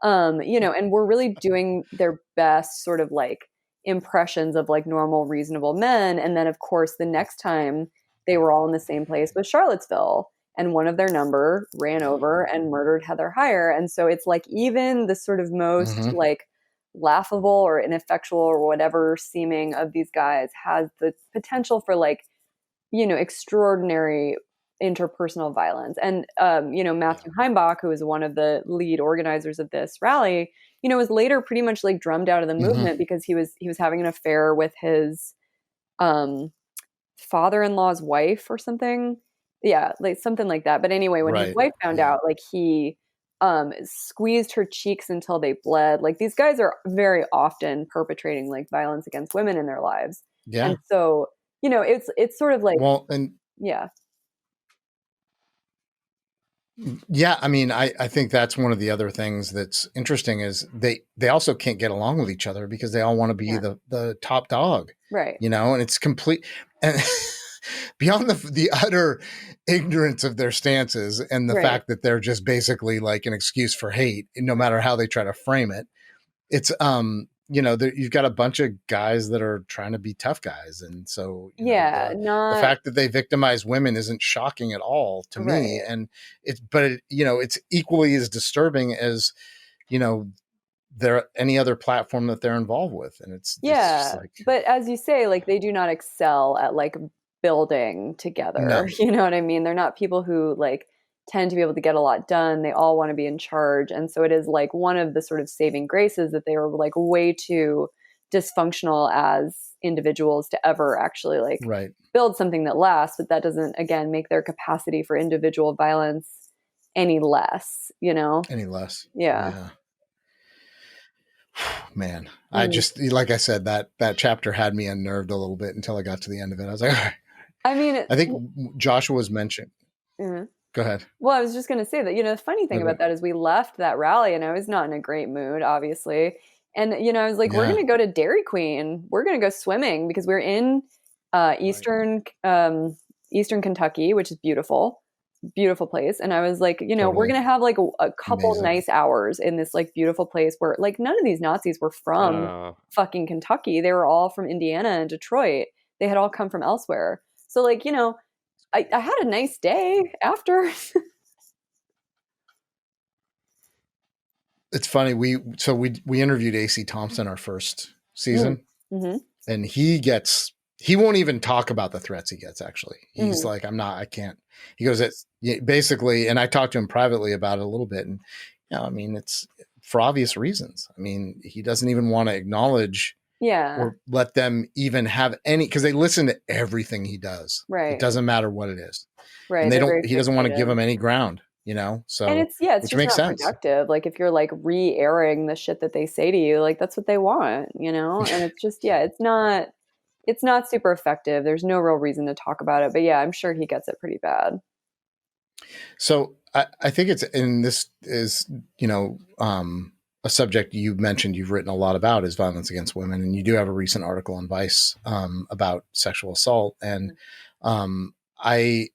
Speaker 3: And were really doing their best sort of like impressions of like normal, reasonable men. And then of course the next time they were all in the same place was Charlottesville, and one of their number ran over and murdered Heather Heyer. And so it's like even the sort of most
Speaker 2: Mhm.
Speaker 3: like laughable or ineffectual or whatever seeming of these guys has the potential for like, extraordinary interpersonal violence. And Matthew Heimbach, who was one of the lead organizers of this rally, was later pretty much like drummed out of the
Speaker 2: Mhm.
Speaker 3: movement because he was having an affair with his um father-in-law's wife or something. Yeah, like something like that. But anyway, when his
Speaker 2: Right.
Speaker 3: wife found
Speaker 2: Yeah.
Speaker 3: out, like he squeezed her cheeks until they bled. Like these guys are very often perpetrating like violence against women in their lives.
Speaker 2: Yeah.
Speaker 3: And so, it's sort of like,
Speaker 2: Well, and
Speaker 3: yeah.
Speaker 2: yeah, I mean, I think that's one of the other things that's interesting is they also can't get along with each other because they all want to be
Speaker 3: Yeah.
Speaker 2: the top dog,
Speaker 3: Right.
Speaker 2: and it's complete and beyond the utter ignorance of their stances and the
Speaker 3: Right.
Speaker 2: fact that they're just basically like an excuse for hate, no matter how they try to frame it. It's you've got a bunch of guys that are trying to be tough guys, and so
Speaker 3: Yeah,
Speaker 2: the fact that they victimize women isn't shocking at all to me,
Speaker 3: right.
Speaker 2: and it's equally as disturbing as there any other platform that they're involved with, and it's just
Speaker 3: Yeah,
Speaker 2: like
Speaker 3: but as you say, like they do not excel at like building together.
Speaker 2: no,
Speaker 3: You know what I mean? They're not people who like tend to be able to get a lot done. They all want to be in charge. And so it is like one of the sort of saving graces that they were like way too dysfunctional as individuals to ever actually like
Speaker 2: right,
Speaker 3: build something that lasts. But that doesn't, again, make their capacity for individual violence any less,
Speaker 2: any less.
Speaker 3: Yeah.
Speaker 2: Yeah. Man, I
Speaker 3: Mm.
Speaker 2: just like I said that chapter had me unnerved a little bit until I got to the end of it. I was like, all right.
Speaker 3: I mean,
Speaker 2: I think Joshua's mentioned.
Speaker 3: mhm.
Speaker 2: Go ahead.
Speaker 3: Well, I was just going to say that, the funny thing
Speaker 2: Okay.
Speaker 3: about that is we left that rally and I was not in a great mood, obviously. And, I was like, we're
Speaker 2: Yeah.
Speaker 3: going to go to Dairy Queen. We're going to go swimming because we're in Eastern Kentucky, which is beautiful, beautiful place. And I was like, we're
Speaker 2: Totally.
Speaker 3: going to have like a couple
Speaker 2: Amazing.
Speaker 3: nice hours in this like beautiful place where like none of these Nazis were from fucking Kentucky. They were all from Indiana and Detroit. They had all come from elsewhere. So like, I had a nice day after.
Speaker 2: It's funny. We interviewed AC Thompson our first season,
Speaker 3: Mm-hmm.
Speaker 2: and he won't even talk about the threats he gets. Actually, he's like, I can't. He goes, it's basically, and I talked to him privately about it a little bit, and I mean, it's for obvious reasons. I mean, he doesn't even want to acknowledge or let them even have any, because they listen to everything he does.
Speaker 3: Right.
Speaker 2: It doesn't matter what it is.
Speaker 3: Right.
Speaker 2: And he doesn't want to give them any ground, so,
Speaker 3: and it's
Speaker 2: which
Speaker 3: just
Speaker 2: makes
Speaker 3: not
Speaker 2: sense.
Speaker 3: productive. Like if you're like re-airing the shit that they say to you, like that's what they want, and it's just, it's not super effective. There's no real reason to talk about it, but yeah, I'm sure he gets it pretty bad.
Speaker 2: So I think this is, a subject you mentioned you've written a lot about is violence against women. And you do have a recent article on Vice about sexual assault. And I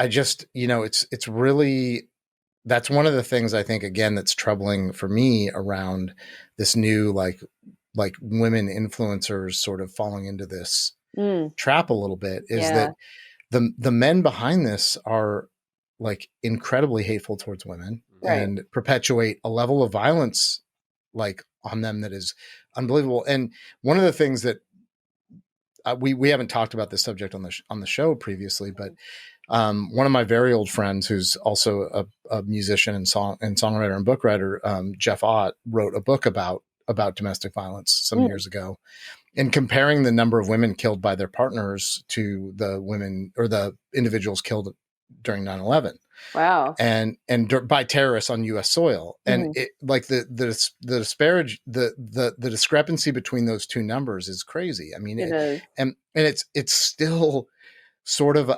Speaker 2: just, it's really, that's one of the things I think, again, that's troubling for me around this new, like women influencers sort of falling into this trap a little bit is that the men behind this are like incredibly hateful towards women and perpetuate a level of violence like on them that is unbelievable. And one of the things that we haven't talked about this subject on the show previously, but one of my very old friends who's also a musician and songwriter and book writer, Jeff Ott, wrote a book about domestic violence some years ago, and comparing the number of women killed by their partners to the women or the individuals killed during 9/11.
Speaker 3: Wow.
Speaker 2: And by terrorists on U.S. soil. And it, like the discrepancy between those two numbers is crazy. I mean,
Speaker 3: it is.
Speaker 2: and it's still sort of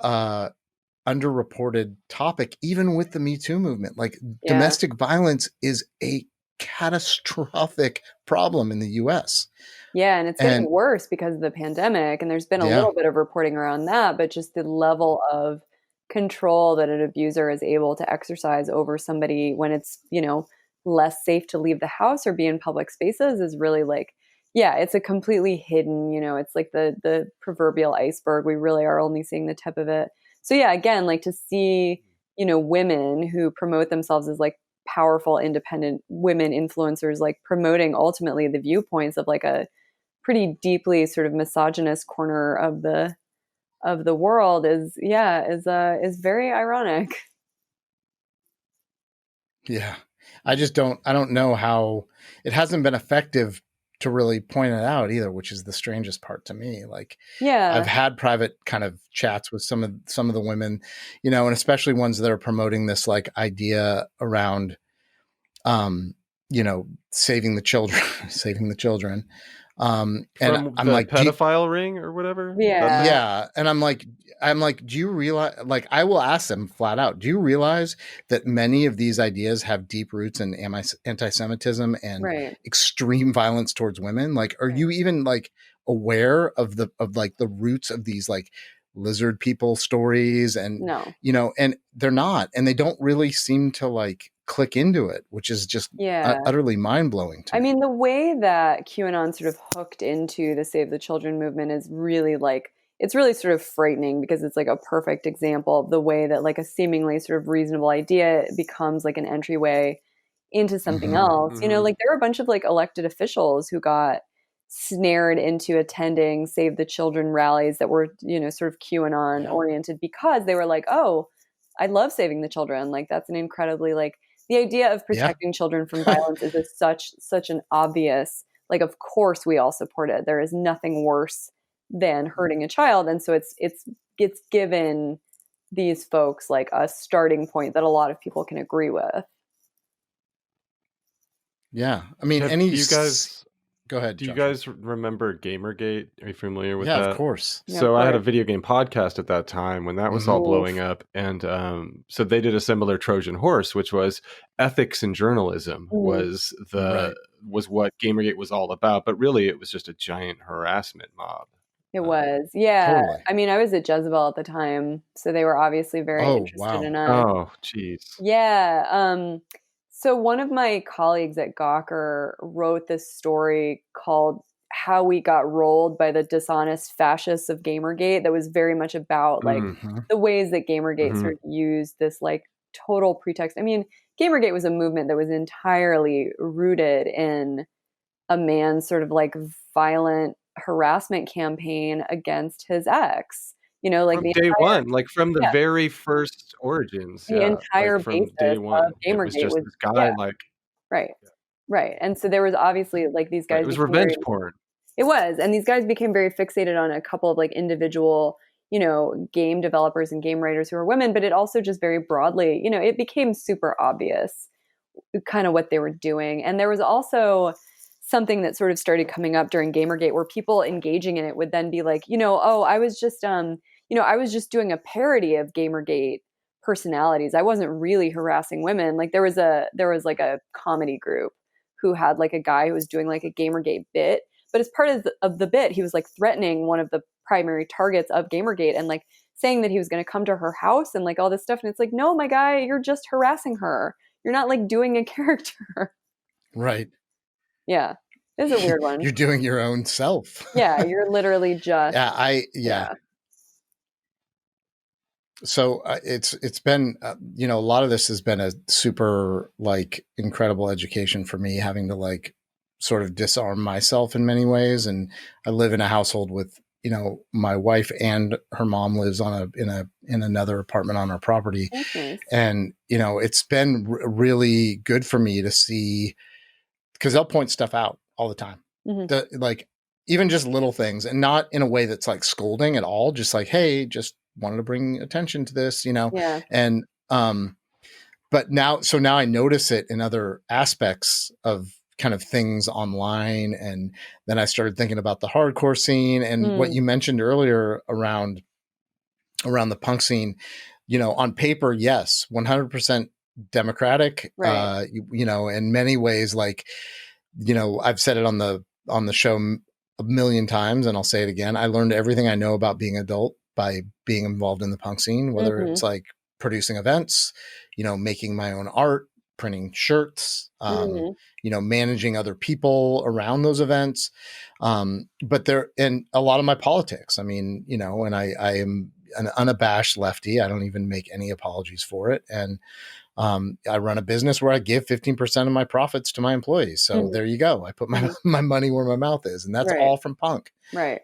Speaker 2: underreported topic, even with the Me Too movement. Like
Speaker 3: Yeah.
Speaker 2: domestic violence is a catastrophic problem in the US.
Speaker 3: Yeah, and it's getting worse because of the pandemic, and there's been a little bit of reporting around that, but just the level of control that an abuser is able to exercise over somebody when it's, you know, less safe to leave the house or be in public spaces is really like, yeah, it's a completely hidden, you know, it's like the proverbial iceberg. We really are only seeing the tip of it. So yeah, again, like to see, you know, women who promote themselves as like powerful, independent women influencers, like promoting ultimately the viewpoints of like a pretty deeply sort of misogynist corner of the world is very ironic.
Speaker 2: Yeah. I don't know how it hasn't been effective to really point it out either, which is the strangest part to me. Like,
Speaker 3: Yeah.
Speaker 2: I've had private kind of chats with some of the women, you know, and especially ones that are promoting this like idea around, you know, saving the children, saving the children. And
Speaker 1: From
Speaker 2: I'm
Speaker 1: the
Speaker 2: like,
Speaker 1: pedophile ring or whatever.
Speaker 3: Yeah.
Speaker 2: yeah. And I'm like, do you realize, like, I will ask them flat out, do you realize that many of these ideas have deep roots in anti-Semitism and
Speaker 3: Right.
Speaker 2: extreme violence towards women? Like, are you even like aware of the roots of these like lizard people stories? And,
Speaker 3: No.
Speaker 2: you know, and they're not, and they don't really seem to like click into it, which is just utterly mind blowing to me.
Speaker 3: I mean, the way that QAnon sort of hooked into the Save the Children movement is really like, it's really sort of frightening because it's like a perfect example of the way that like a seemingly sort of reasonable idea becomes like an entryway into something else. You know, like there were a bunch of like elected officials who got snared into attending Save the Children rallies that were, you know, sort of QAnon oriented because they were like, oh, I love saving the children. Like that's an incredibly like, the idea of protecting children from violence is such an obvious, like, of course we all support it. There is nothing worse than hurting a child. And so it's given these folks like a starting point that a lot of people can agree with.
Speaker 2: Yeah. I mean,
Speaker 1: you guys
Speaker 2: go ahead.
Speaker 1: Do you
Speaker 2: Joshua.
Speaker 1: guys remember Gamergate? Are you familiar with
Speaker 2: that?
Speaker 1: Yeah,
Speaker 2: of course.
Speaker 1: So I had a video game podcast at that time when that was all blowing up. And so they did a similar Trojan horse, which was ethics in journalism was what Gamergate was all about. But really, it was just a giant harassment mob.
Speaker 3: It was. Yeah.
Speaker 2: Totally.
Speaker 3: I mean, I was at Jezebel at the time, so they were obviously very interested in us.
Speaker 1: Oh, geez.
Speaker 3: Yeah. So one of my colleagues at Gawker wrote this story called How We Got Rolled by the Dishonest Fascists of Gamergate that was very much about like the ways that Gamergate sort of used this like total pretext. I mean, Gamergate was a movement that was entirely rooted in a man's sort of like violent harassment campaign against his ex. You know, like
Speaker 1: from day one, like from the very first origins.
Speaker 3: The entire
Speaker 1: like from
Speaker 3: basis
Speaker 1: day one,
Speaker 3: of
Speaker 1: it was
Speaker 3: Gamergate
Speaker 1: just
Speaker 3: was
Speaker 1: this guy like
Speaker 3: right. And so there was obviously like these guys.
Speaker 1: It was revenge porn.
Speaker 3: It was, and these guys became very fixated on a couple of like individual, you know, game developers and game writers who were women, but it also just very broadly, you know, it became super obvious kind of what they were doing. And there was also something that sort of started coming up during Gamergate where people engaging in it would then be like, you know, oh, I was just doing a parody of Gamergate personalities. I wasn't really harassing women. Like there was like a comedy group who had like a guy who was doing like a Gamergate bit, but as part of the bit, he was like threatening one of the primary targets of Gamergate and like saying that he was going to come to her house and like all this stuff. And it's like, no, my guy, you're just harassing her. You're not like doing a character.
Speaker 2: Right.
Speaker 3: Yeah. It's a weird one.
Speaker 2: You're doing your own self.
Speaker 3: Yeah. You're literally just.
Speaker 2: Yeah. So it's been, you know, a lot of this has been a super like incredible education for me, having to like sort of disarm myself in many ways. And I live in a household with, you know, my wife and her mom lives in another apartment on our property.
Speaker 3: Okay.
Speaker 2: And, you know, it's been really good for me to see, because they'll point stuff out all the time. Like even just little things, and not in a way that's like scolding at all. Just like, hey, just wanted to bring attention to this, you know?
Speaker 3: Yeah.
Speaker 2: And, but now I notice it in other aspects of kind of things online. And then I started thinking about the hardcore scene and what you mentioned earlier around the punk scene. on paper, yes, 100% Democratic,
Speaker 3: Right.
Speaker 2: in many ways, like, I've said it on the show a million times, and I'll say it again. I learned everything I know about being adult by being involved in the punk scene, whether
Speaker 3: Mm-hmm.
Speaker 2: it's like producing events, making my own art, printing shirts,
Speaker 3: Mm-hmm.
Speaker 2: managing other people around those events. But and a lot of my politics, I mean, and I am an unabashed lefty. I don't even make any apologies for it. And I run a business where I give 15% of my profits to my employees. So
Speaker 3: Mm-hmm.
Speaker 2: there you go. I put my,
Speaker 3: Mm-hmm.
Speaker 2: my money where my mouth is, and that's
Speaker 3: Right.
Speaker 2: all from punk,
Speaker 3: Right.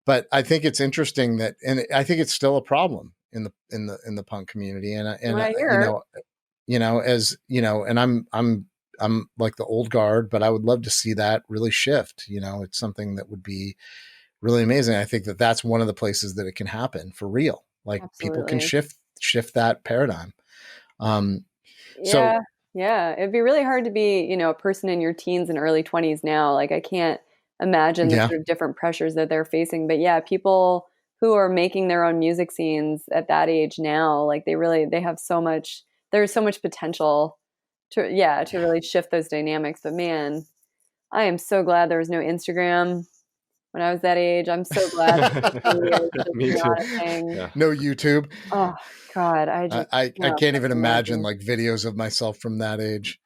Speaker 2: But I think it's interesting and I think it's still a problem in the punk community. And,
Speaker 3: I hear.
Speaker 2: and I'm like the old guard, but I would love to see that really shift. It's something that would be really amazing. I think that that's one of the places that it can happen for real. Like people can
Speaker 3: Absolutely.
Speaker 2: shift that paradigm. Um,
Speaker 3: Yeah.
Speaker 2: so
Speaker 3: Yeah. It'd be really hard to be, a person in your teens and early 20s now. Like I can't imagine the
Speaker 2: yeah,
Speaker 3: sort of different pressures that they're facing. But yeah, people who are making their own music scenes at that age now, like they have so much, there's so much potential to
Speaker 2: yeah.
Speaker 3: really shift those dynamics. But man, I am so glad there was no Instagram when I was that age. I'm so glad that social media was just
Speaker 1: Me too.
Speaker 3: not a thing.
Speaker 1: Yeah.
Speaker 2: No YouTube.
Speaker 3: Oh God, I
Speaker 2: I,
Speaker 3: just
Speaker 2: I I
Speaker 3: cannot
Speaker 2: can't even
Speaker 3: fucking
Speaker 2: imagine
Speaker 3: imagine.
Speaker 2: like videos of myself from that age.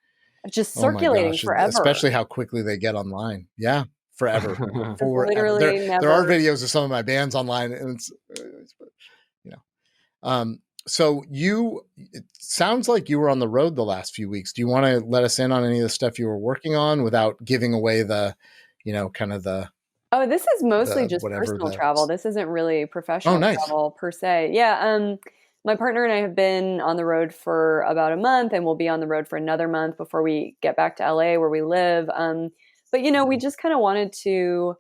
Speaker 3: Just
Speaker 2: Oh my
Speaker 3: circulating
Speaker 2: gosh,
Speaker 3: forever.
Speaker 2: especially how quickly they get online. Yeah, forever,
Speaker 3: Just
Speaker 2: forever. There
Speaker 3: literally
Speaker 2: there are
Speaker 3: never.
Speaker 2: videos of some of my bands online, and it's you know. So it sounds like you were on the road the last few weeks. Do you want to let us in on any of the stuff you were working on without giving away the, kind of
Speaker 3: Oh, this is mostly
Speaker 2: the
Speaker 3: just
Speaker 2: whatever
Speaker 3: personal
Speaker 2: the?
Speaker 3: travel. This isn't really
Speaker 2: Oh,
Speaker 3: professional
Speaker 2: nice.
Speaker 3: travel per se. Yeah, my partner and I have been on the road for about a month, and we'll be on the road for another month before we get back to LA where we live. But we
Speaker 2: Mhm.
Speaker 3: just kind of wanted to.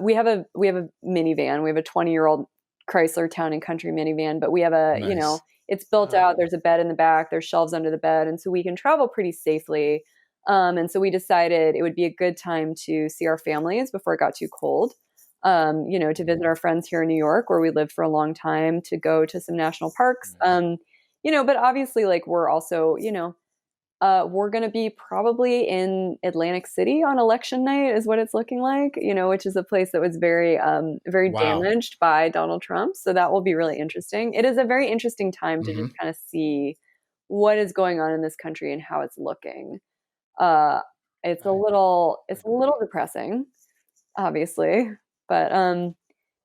Speaker 3: We have a minivan. We have a 20-year-old Chrysler Town and Country minivan, but we have
Speaker 2: Nice.
Speaker 3: it's built
Speaker 1: Oh,
Speaker 3: out. There's a bed in the back. There's shelves under the bed, and so we can travel pretty safely. And so we decided it would be a good time to see our families before it got too cold. To visit our friends here in New York, where we lived for a long time, to go to some national parks.
Speaker 2: Nice.
Speaker 3: But obviously, like we're also, we're going to be probably in Atlantic City on election night, is what it's looking like. Which is a place that was very
Speaker 2: Wow.
Speaker 3: damaged by Donald Trump. So that will be really interesting. It is a very interesting time to
Speaker 2: Hmm.
Speaker 3: just kind of see what is going on in this country and how it's looking. Uh, it's a little depressing, obviously, but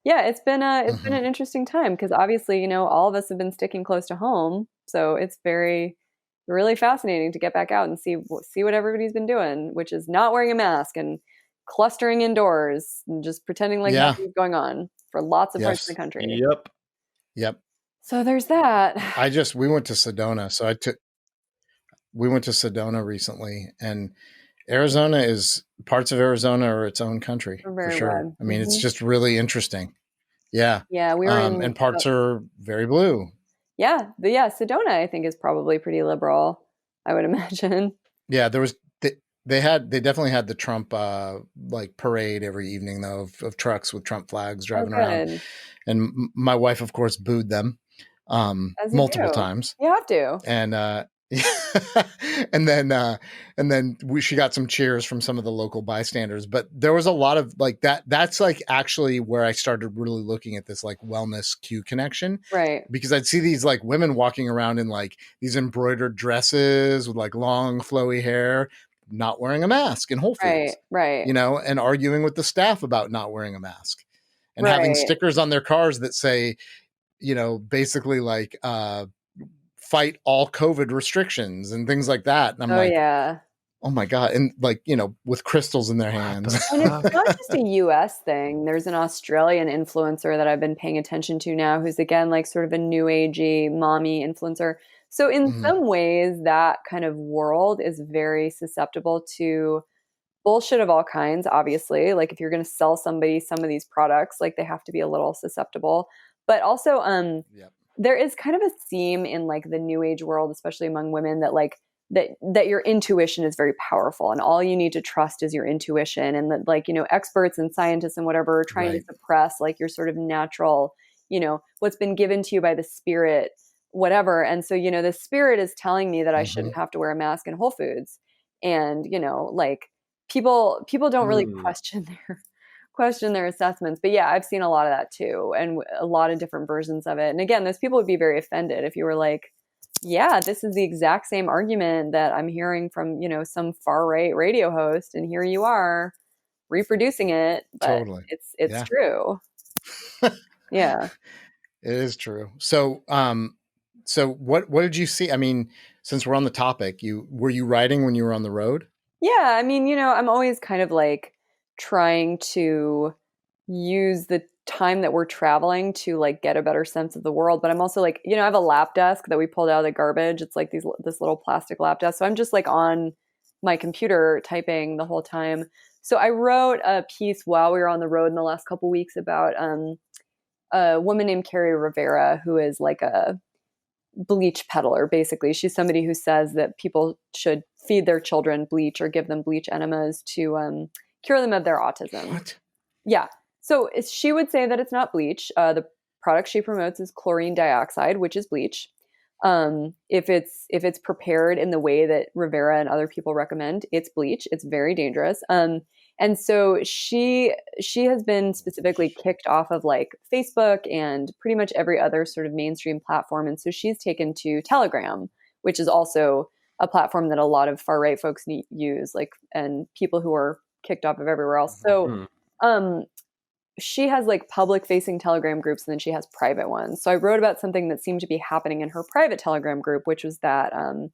Speaker 3: yeah, it's been
Speaker 2: Hmm.
Speaker 3: an interesting time because obviously, all of us have been sticking close to home, so it's really fascinating to get back out and see what everybody's been doing, which is not wearing a mask and clustering indoors and just pretending like
Speaker 2: Yeah.
Speaker 3: nothing's going on for lots of parts of the
Speaker 2: Yes.
Speaker 3: country.
Speaker 1: yep.
Speaker 2: Yep.
Speaker 3: So there's that.
Speaker 2: We went to Sedona, so we went to Sedona recently, and parts of Arizona are its own country for
Speaker 3: Very
Speaker 2: sure.
Speaker 3: red.
Speaker 2: I mean, it's just really interesting. Yeah.
Speaker 3: Yeah, we were in.
Speaker 2: And parts are very blue.
Speaker 3: Yeah, Sedona, I think, is probably pretty liberal, I would imagine.
Speaker 2: Yeah. They definitely had the Trump, like parade every evening though of trucks with Trump flags
Speaker 3: Oh,
Speaker 2: driving around.
Speaker 3: good.
Speaker 2: And my wife, of course, booed them,
Speaker 3: As you
Speaker 2: multiple
Speaker 3: do.
Speaker 2: times.
Speaker 3: You have to.
Speaker 2: And and then she got some cheers from some of the local bystanders, but there was a lot of like that's like actually where I started really looking at this like wellness Q connection,
Speaker 3: Right.
Speaker 2: because I'd see these like women walking around in like these embroidered dresses with like long flowy hair, not wearing a mask in Whole
Speaker 3: Right.
Speaker 2: Foods,
Speaker 3: Right.
Speaker 2: and arguing with the staff about not wearing a mask, and having
Speaker 3: Right.
Speaker 2: stickers on their cars that say, basically like fight all COVID restrictions and things like that. And I'm
Speaker 3: Oh,
Speaker 2: like,
Speaker 3: yeah.
Speaker 2: oh my God. And like, with crystals in their
Speaker 1: What
Speaker 2: hands.
Speaker 1: the
Speaker 3: And it's
Speaker 1: fuck?
Speaker 3: not just a US thing. There's an Australian influencer that I've been paying attention to now who's, again, like sort of a new agey mommy influencer. So in
Speaker 2: Mhm.
Speaker 3: some ways, that kind of world is very susceptible to bullshit of all kinds, obviously. Like if you're going to sell somebody some of these products, like they have to be a little susceptible. But also,
Speaker 2: Yep.
Speaker 3: there is kind of a theme in like the new age world, especially among women, that like that your intuition is very powerful and all you need to trust is your intuition, and that like experts and scientists and whatever are trying to
Speaker 2: Right.
Speaker 3: suppress like your sort of natural, what's been given to you by the spirit, whatever. And so, the spirit is telling me that I
Speaker 2: Mhm.
Speaker 3: shouldn't have to wear a mask in Whole Foods. And, like people don't really question their assessments. But yeah, I've seen a lot of that too, and a lot of different versions of it. And again, those people would be very offended if you were like, yeah, this is the exact same argument that I'm hearing from, some far right radio host, and here you are reproducing it. But
Speaker 2: Totally.
Speaker 3: it's true. Yeah.
Speaker 2: It is true. So, so what did you see? I mean, since we're on the topic, were you writing when you were on the road?
Speaker 3: Yeah, I mean, I'm always kind of like trying to use the time that we're traveling to like get a better sense of the world, but I'm also like, I have a lap desk that we pulled out of the garbage. It's like this little plastic lap desk. So I'm just like on my computer typing the whole time. So I wrote a piece while we were on the road in the last couple weeks about a woman named Carrie Rivera, who is like a bleach peddler. Basically, she's somebody who says that people should feed their children bleach or give them bleach enemas to cure them of their autism.
Speaker 2: What?
Speaker 3: Yeah. So she would say that it's not bleach. The product she promotes is chlorine dioxide, which is bleach. If it's prepared in the way that Rivera and other people recommend, it's bleach. It's very dangerous. And so she has been specifically kicked off of like Facebook and pretty much every other sort of mainstream platform. And so she's taken to Telegram, which is also a platform that a lot of far right folks use, like, and people who are kicked off of everywhere else. So, she has like public facing Telegram groups, and then she has private ones. So I wrote about something that seemed to be happening in her private Telegram group, which was that a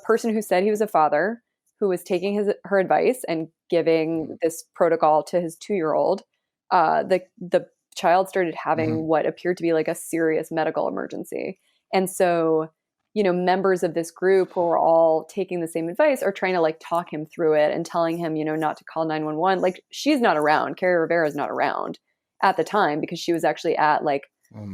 Speaker 3: person who said he was a father, who was taking her advice and giving this protocol to his 2-year-old, the child started having what appeared to be like a serious medical emergency. And so, members of this group who are all taking the same advice are trying to like talk him through it and telling him, not to call 911. Like, she's not around. Carrie Rivera is not around at the time, because she was actually at like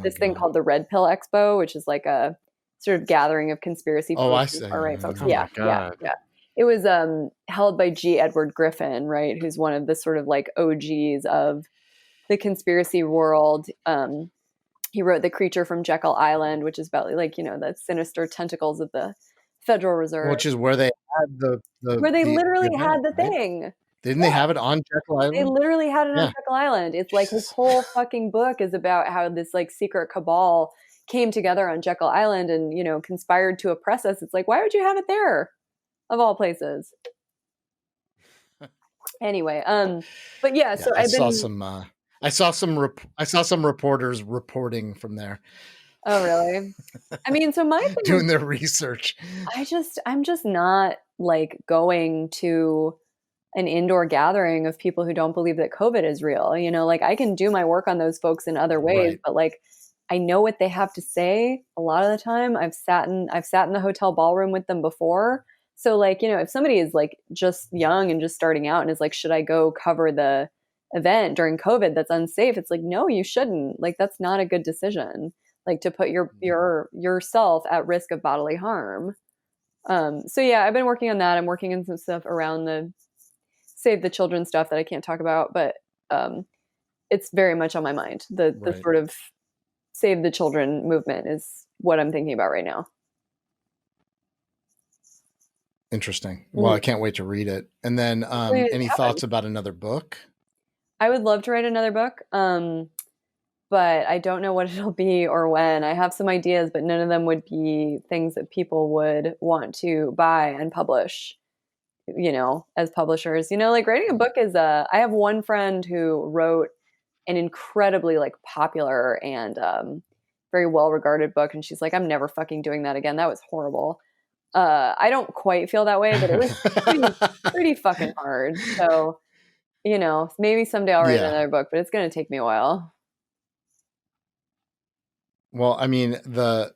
Speaker 3: this thing called the Red Pill Expo, which is like a sort of gathering of conspiracy.
Speaker 2: Oh, I see.
Speaker 3: All right, folks.
Speaker 1: Oh
Speaker 3: Yeah,
Speaker 1: my God.
Speaker 3: yeah. It was held by G. Edward Griffin, right, who's one of the sort of like OGs of the conspiracy world. He wrote The Creature from Jekyll Island, which is about like, the sinister tentacles of the Federal Reserve.
Speaker 2: Which is where they had
Speaker 3: where they literally
Speaker 2: event,
Speaker 3: had the
Speaker 2: right?
Speaker 3: thing.
Speaker 2: Didn't they have it on Jekyll Island?
Speaker 3: They literally had it on Jekyll Island. It's like his whole fucking book is about how this like secret cabal came together on Jekyll Island and, conspired to oppress us. It's like, why would you have it there, of all places? Anyway, but yeah, so I
Speaker 2: saw some reporters reporting from there.
Speaker 3: Oh, really? I mean, so my thing
Speaker 2: doing their research.
Speaker 3: I'm just not like going to an indoor gathering of people who don't believe that COVID is real. Like, I can do my work on those folks in other ways,
Speaker 2: Right.
Speaker 3: but like, I know what they have to say a lot of the time. I've sat in the hotel ballroom with them before. So like, if somebody is like just young and just starting out and is like, should I go cover the event during COVID that's unsafe? It's like, no, you shouldn't. Like, that's not a good decision. Like, to put yourself at risk of bodily harm. So yeah, I've been working on that. I'm working on some stuff around the Save the Children stuff that I can't talk about, but it's very much on my mind. The sort of Save the Children movement is what I'm thinking about right now.
Speaker 2: Interesting. Well, I can't wait to read it. And then any thoughts about another book?
Speaker 3: I would love to write another book, but I don't know what it'll be or when. I have some ideas, but none of them would be things that people would want to buy and publish, as publishers. Like, writing a book is I have one friend who wrote an incredibly like popular and very well-regarded book, and she's like, I'm never fucking doing that again. That was horrible. I don't quite feel that way, but it was pretty fucking hard. So, maybe someday I'll write another book, but it's going to take me a while.
Speaker 2: Well, I mean, the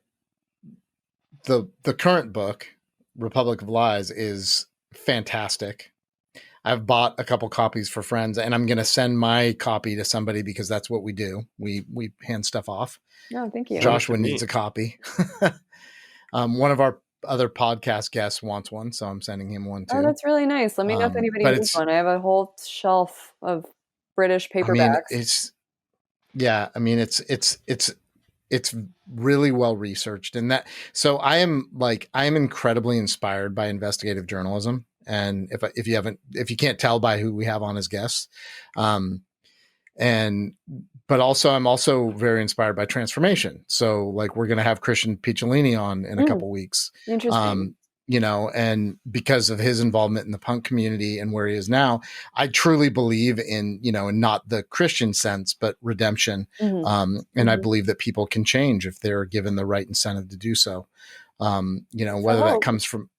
Speaker 2: current book, Republic of Lies, is fantastic. I've bought a couple copies for friends, and I'm going to send my copy to somebody because that's what we do. We hand stuff off.
Speaker 3: Oh, thank you.
Speaker 2: Joshua needs a copy. One of our other podcast guests wants one, so I'm sending him one too.
Speaker 3: Oh, that's really nice. Let me know if anybody needs one. I have a whole shelf of British paperbacks.
Speaker 2: It's it's really well researched, and that, so I am incredibly inspired by investigative journalism. And if you can't tell by who we have on as guests, and but also I'm also very inspired by transformation. So like we're going to have Christian Picciolini on in a couple weeks.
Speaker 3: Interesting.
Speaker 2: And because of his involvement in the punk community and where he is now, I truly believe in, in not the Christian sense, but redemption. And I believe that people can change if they're given the right incentive to do so. Whether that comes from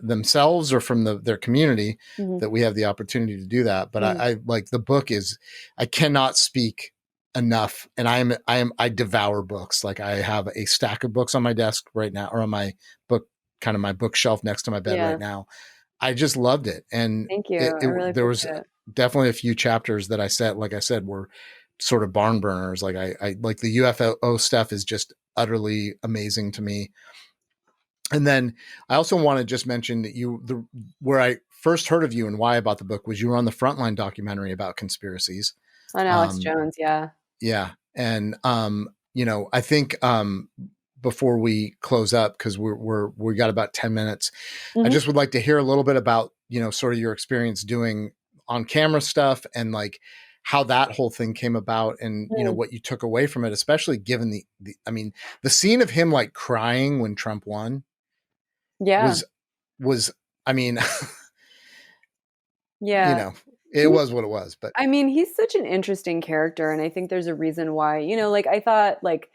Speaker 2: themselves or from their community, that we have the opportunity to do that. But I like the book is, I cannot speak enough. And I devour books. Like I have a stack of books on my desk right now, or on my my bookshelf next to my bed right now. I just loved it. And
Speaker 3: thank you. I really
Speaker 2: there was definitely a few chapters that like I said, were sort of barn burners. Like I like the UFO stuff is just utterly amazing to me. And then I also want to just mention that where I first heard of you and why about the book was you were on the Frontline documentary about conspiracies
Speaker 3: on Alex Jones. Yeah.
Speaker 2: Yeah. And, I think, before we close up, cause we got about 10 minutes, I just would like to hear a little bit about, sort of your experience doing on camera stuff and like how that whole thing came about and, what you took away from it, especially given the scene of him like crying when Trump won.
Speaker 3: Yeah.
Speaker 2: Was,
Speaker 3: yeah.
Speaker 2: It was what it was, but
Speaker 3: he's such an interesting character. And I think there's a reason why, like I thought like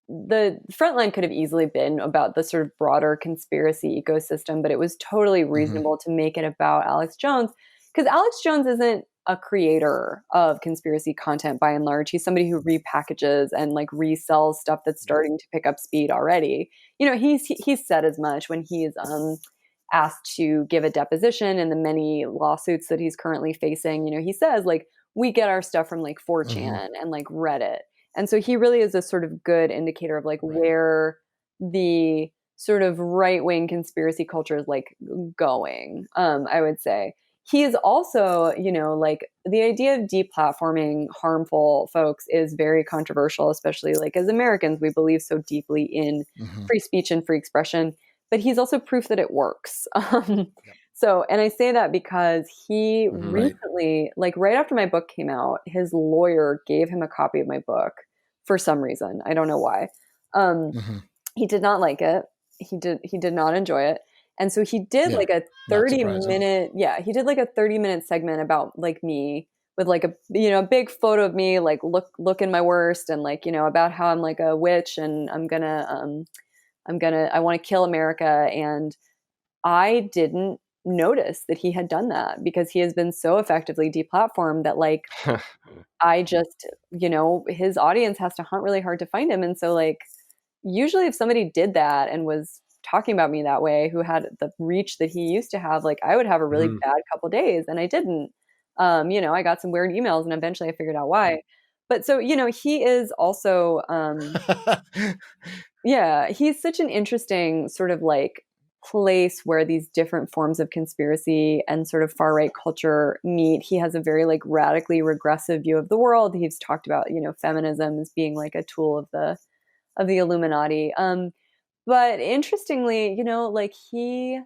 Speaker 3: the Frontline could have easily been about the sort of broader conspiracy ecosystem, but it was totally reasonable to make it about Alex Jones, because Alex Jones isn't a creator of conspiracy content by and large. He's somebody who repackages and like resells stuff that's starting to pick up speed already. He's said as much when he's asked to give a deposition in the many lawsuits that he's currently facing. He says like, we get our stuff from like 4chan and like Reddit. And so he really is a sort of good indicator of like where the sort of right-wing conspiracy culture is like going, I would say. He is also, like the idea of deplatforming harmful folks is very controversial, especially like as Americans, we believe so deeply in free speech and free expression, but he's also proof that it works. So, and I say that because he recently, like right after my book came out, his lawyer gave him a copy of my book for some reason. I don't know why. He did not like it. He did not enjoy it. And so he did like a 30-minute, he did like a 30-minute segment about like me with like a big photo of me, like looking my worst, and like, about how I'm like a witch and I want to kill America. And I didn't notice that he had done that because he has been so effectively deplatformed that like I just, his audience has to hunt really hard to find him. And so like usually if somebody did that and was talking about me that way, who had the reach that he used to have, like I would have a really bad couple days, and I didn't. I got some weird emails and eventually I figured out why. But so, he is also he's such an interesting sort of like place where these different forms of conspiracy and sort of far right culture meet. He has a very like radically regressive view of the world. He's talked about, feminism as being like a tool of the Illuminati. But interestingly, like he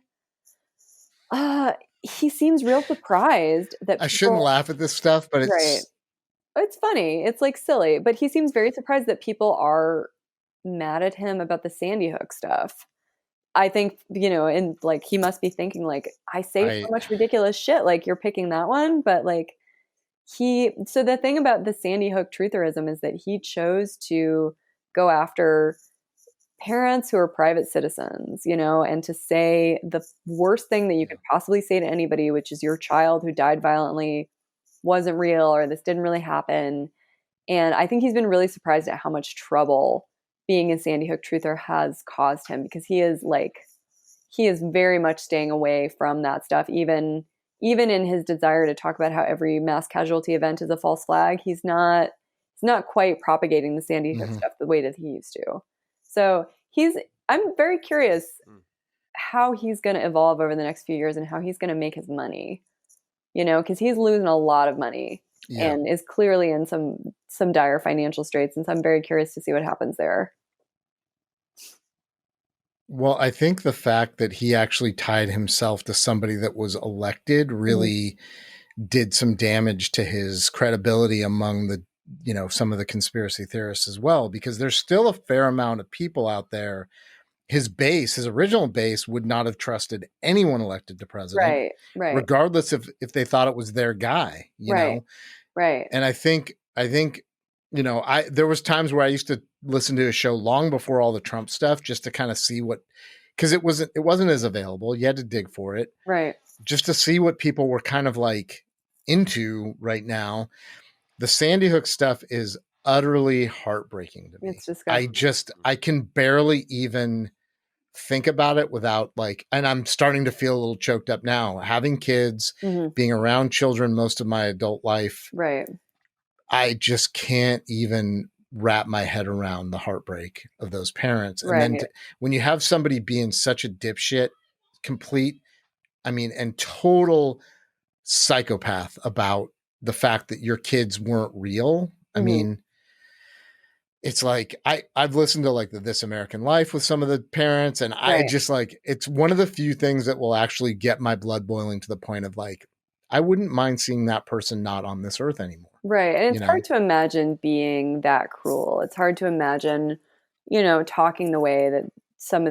Speaker 3: seems real surprised that
Speaker 2: I shouldn't laugh at this stuff, but
Speaker 3: it's funny. It's like silly, but he seems very surprised that people are mad at him about the Sandy Hook stuff. I think, and like he must be thinking like, I say so much ridiculous shit, like you're picking that one, but like so the thing about the Sandy Hook trutherism is that he chose to go after parents who are private citizens, and to say the worst thing that you could possibly say to anybody, which is your child who died violently wasn't real, or this didn't really happen. And I think he's been really surprised at how much trouble being a Sandy Hook truther has caused him, because he is very much staying away from that stuff, even in his desire to talk about how every mass casualty event is a false flag. He's not quite propagating the Sandy Hook stuff the way that he used to. So I'm very curious how he's going to evolve over the next few years and how he's going to make his money, because he's losing a lot of money.
Speaker 2: Yeah.
Speaker 3: and is clearly in some dire financial straits. And so I'm very curious to see what happens there.
Speaker 2: Well, I think the fact that he actually tied himself to somebody that was elected really did some damage to his credibility among the, some of the conspiracy theorists as well, because there's still a fair amount of people out there. His original base would not have trusted anyone elected to president,
Speaker 3: Right.
Speaker 2: regardless if they thought it was their guy, know?
Speaker 3: Right.
Speaker 2: And I think, there was times where I used to listen to a show long before all the Trump stuff, just to kind of see because it wasn't as available. You had to dig for it.
Speaker 3: Right.
Speaker 2: Just to see what people were kind of like into right now. The Sandy Hook stuff is utterly heartbreaking to me.
Speaker 3: It's disgusting.
Speaker 2: I can barely even think about it without and I'm starting to feel a little choked up now, having kids, being around children most of my adult life.
Speaker 3: Right.
Speaker 2: I just can't even wrap my head around the heartbreak of those parents. And then when you have somebody being such a dipshit, and total psychopath about the fact that your kids weren't real. I mean, it's like I've listened to the This American Life with some of the parents, and I just it's one of the few things that will actually get my blood boiling to the point of I wouldn't mind seeing that person not on this earth anymore.
Speaker 3: Right. And it's hard to imagine being that cruel. It's hard to imagine, talking the way that some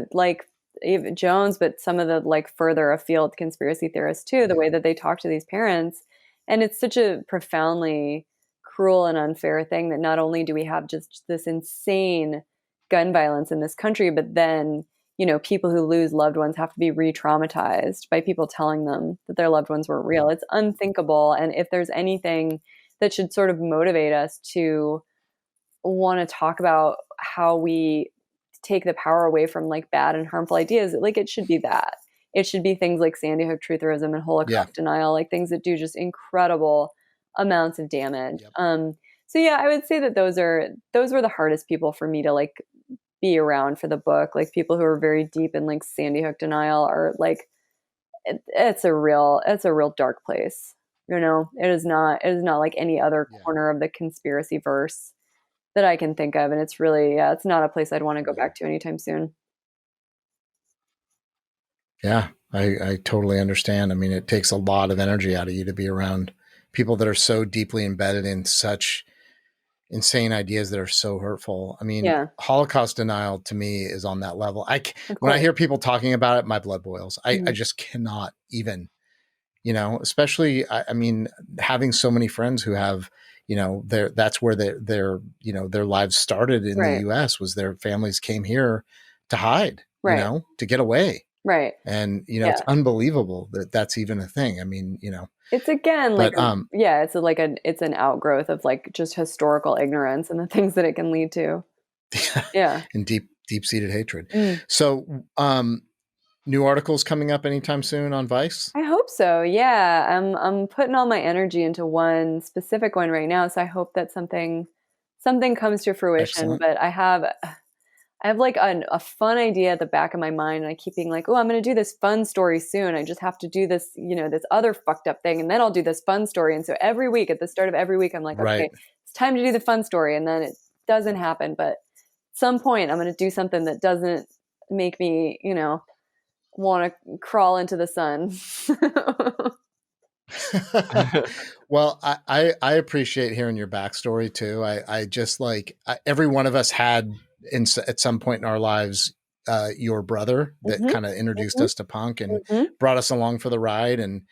Speaker 3: even Jones, but some of the further afield conspiracy theorists too, the way that they talk to these parents. And it's such a profoundly cruel and unfair thing that not only do we have just this insane gun violence in this country, but then, people who lose loved ones have to be re-traumatized by people telling them that their loved ones weren't real. It's unthinkable. And if there's anything that should sort of motivate us to want to talk about how we take the power away from bad and harmful ideas, it should be that. It should be things like Sandy Hook trutherism and Holocaust denial, things that do just incredible amounts of damage. Yep. So yeah, I would say that those were the hardest people for me to be around for the book. People who are very deep in Sandy Hook denial are it's a real dark place. It is not like any other corner of the conspiracy verse that I can think of. And it's really, it's not a place I'd want to go back to anytime soon.
Speaker 2: Yeah, I totally understand. I mean, it takes a lot of energy out of you to be around people that are so deeply embedded in such insane ideas that are so hurtful. I mean, Holocaust denial to me is on that level. When I hear people talking about it, my blood boils. I just cannot even, especially, I mean, having so many friends who have, that's where their lives started in the US, was their families came here to hide, to get away.
Speaker 3: Right.
Speaker 2: And, it's unbelievable that that's even a thing. I mean,
Speaker 3: it's again, it's an outgrowth of just historical ignorance and the things that it can lead to. Yeah.
Speaker 2: And deep-seated hatred. So, new articles coming up anytime soon on Vice?
Speaker 3: I hope so. Yeah. I'm putting all my energy into one specific one right now. So I hope that something comes to fruition. Excellent. But I have a fun idea at the back of my mind, and I keep being oh, I'm going to do this fun story soon. I just have to do this, this other fucked up thing, and then I'll do this fun story. And so every week, at the start of every week, I'm okay, it's time to do the fun story. And then it doesn't happen. But at some point, I'm going to do something that doesn't make me, want to crawl into the sun.
Speaker 2: Well, I appreciate hearing your backstory too. I just every one of us had at some point in our lives, your brother that kind of introduced us to punk and brought us along for the ride. And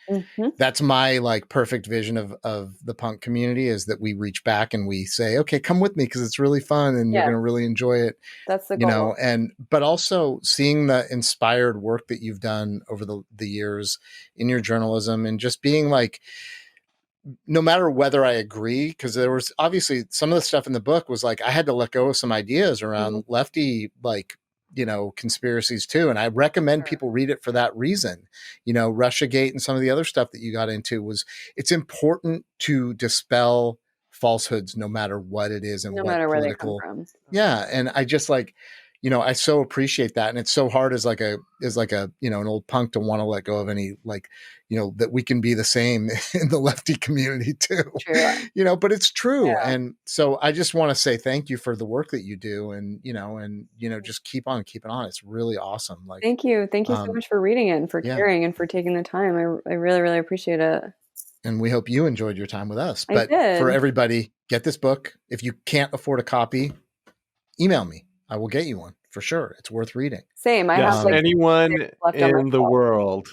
Speaker 2: that's my perfect vision of the punk community, is that we reach back and we say, okay, come with me, 'cause it's really fun and you're going to really enjoy it.
Speaker 3: That's the goal.
Speaker 2: But also seeing the inspired work that you've done over the years in your journalism, and just being no matter whether I agree, because there was obviously some of the stuff in the book was I had to let go of some ideas around lefty, conspiracies too. And I recommend people read it for that reason. Russiagate and some of the other stuff that you got into it's important to dispel falsehoods, no matter what it is and
Speaker 3: no
Speaker 2: what
Speaker 3: matter
Speaker 2: political,
Speaker 3: where they come from.
Speaker 2: Yeah. And I just I so appreciate that. And it's so hard as like a, an old punk to want to let go of any, like, that we can be the same in the lefty community too,
Speaker 3: True.
Speaker 2: but it's true.
Speaker 3: Yeah.
Speaker 2: And so I just want to say thank you for the work that you do, and, just keep on keeping on. It's really awesome. Like,
Speaker 3: Thank you. Thank you so much for reading it and for caring and for taking the time. I really, really appreciate it.
Speaker 2: And we hope you enjoyed your time with us.
Speaker 3: I
Speaker 2: But
Speaker 3: did.
Speaker 2: for everybody, get this book. If you can't afford a copy, email me. I will get you one for sure. It's worth reading.
Speaker 3: Same. I have like
Speaker 1: anyone in the world,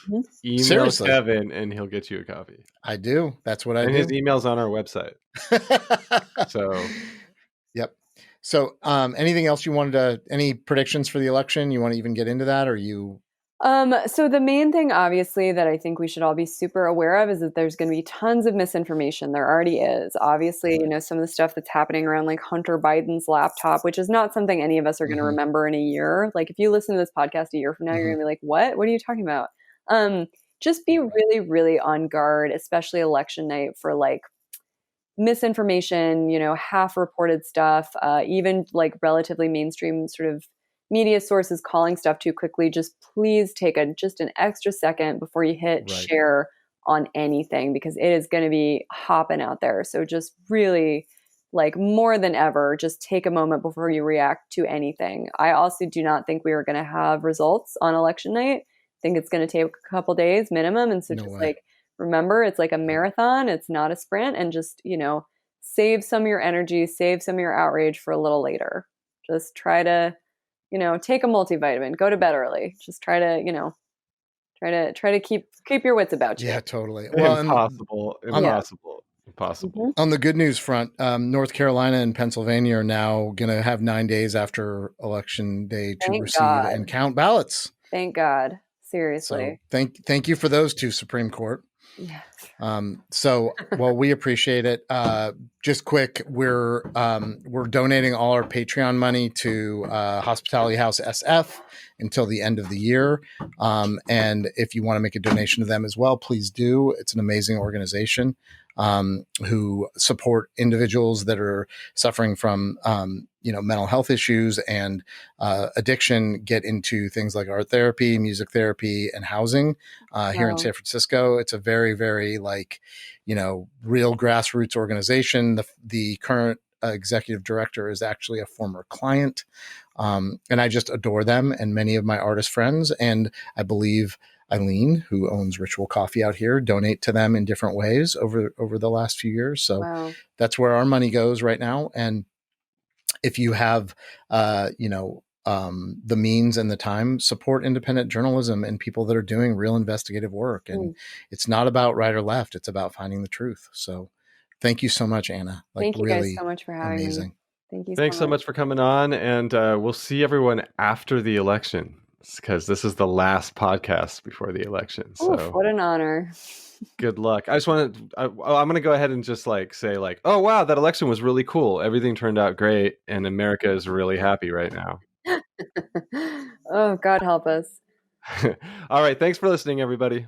Speaker 1: email
Speaker 2: Seriously.
Speaker 1: Kevin and he'll get you a copy.
Speaker 2: I do. That's what I do.
Speaker 1: And his email's on our website. So,
Speaker 2: yep. So, anything else you wanted to? Any predictions for the election? You want to even get into that, or you?
Speaker 3: So the main thing, obviously, that I think we should all be super aware of is that there's going to be tons of misinformation. There already is. Obviously, some of the stuff that's happening around like Hunter Biden's laptop, which is not something any of us are going to remember in a year. Like if you listen to this podcast a year from now, you're going to be like, what? What are you talking about? Just be really, really on guard, especially election night, for like misinformation, half reported stuff, even like relatively mainstream sort of media sources calling stuff too quickly. Just please take just an extra second before you hit share on anything, because it is going to be hopping out there. So just really, like, more than ever, just take a moment before you react to anything. I also do not think we are going to have results on election night. I think it's going to take a couple days minimum. And so like, remember, it's like a marathon. It's not a sprint. And just, save some of your energy, save some of your outrage for a little later. Just try to, take a multivitamin, go to bed early. Just try to keep your wits about you.
Speaker 2: Yeah, totally.
Speaker 1: Well, impossible.
Speaker 2: On the good news front, North Carolina and Pennsylvania are now going to have 9 days after election day to receive and count ballots.
Speaker 3: Thank God. Seriously.
Speaker 2: So thank you for those two, Supreme Court.
Speaker 3: Yes.
Speaker 2: Well, we appreciate it. Just quick, we're donating all our Patreon money to Hospitality House SF until the end of the year. And if you want to make a donation to them as well, please do. It's an amazing organization who support individuals that are suffering from mental health issues and addiction, get into things like art therapy, music therapy, and housing here in San Francisco. It's a very, very real grassroots organization. The current executive director is actually a former client, and I just adore them and many of my artist friends. And I believe Eileen, who owns Ritual Coffee out here, donate to them in different ways over the last few years. So that's where our money goes right now. And if you have, the means and the time, support independent journalism and people that are doing real investigative work. And it's not about right or left. It's about finding the truth. So thank you so much, Anna.
Speaker 3: Thank you guys so much for having me. Thank you.
Speaker 1: Thanks so much for coming on. And we'll see everyone after the election, because this is the last podcast before the election. So
Speaker 3: what an honor.
Speaker 1: Good luck. I just want to, I'm going to go ahead and just say oh, wow, that election was really cool. Everything turned out great. And America is really happy right now.
Speaker 3: Oh, God help us.
Speaker 1: All right. Thanks for listening, everybody.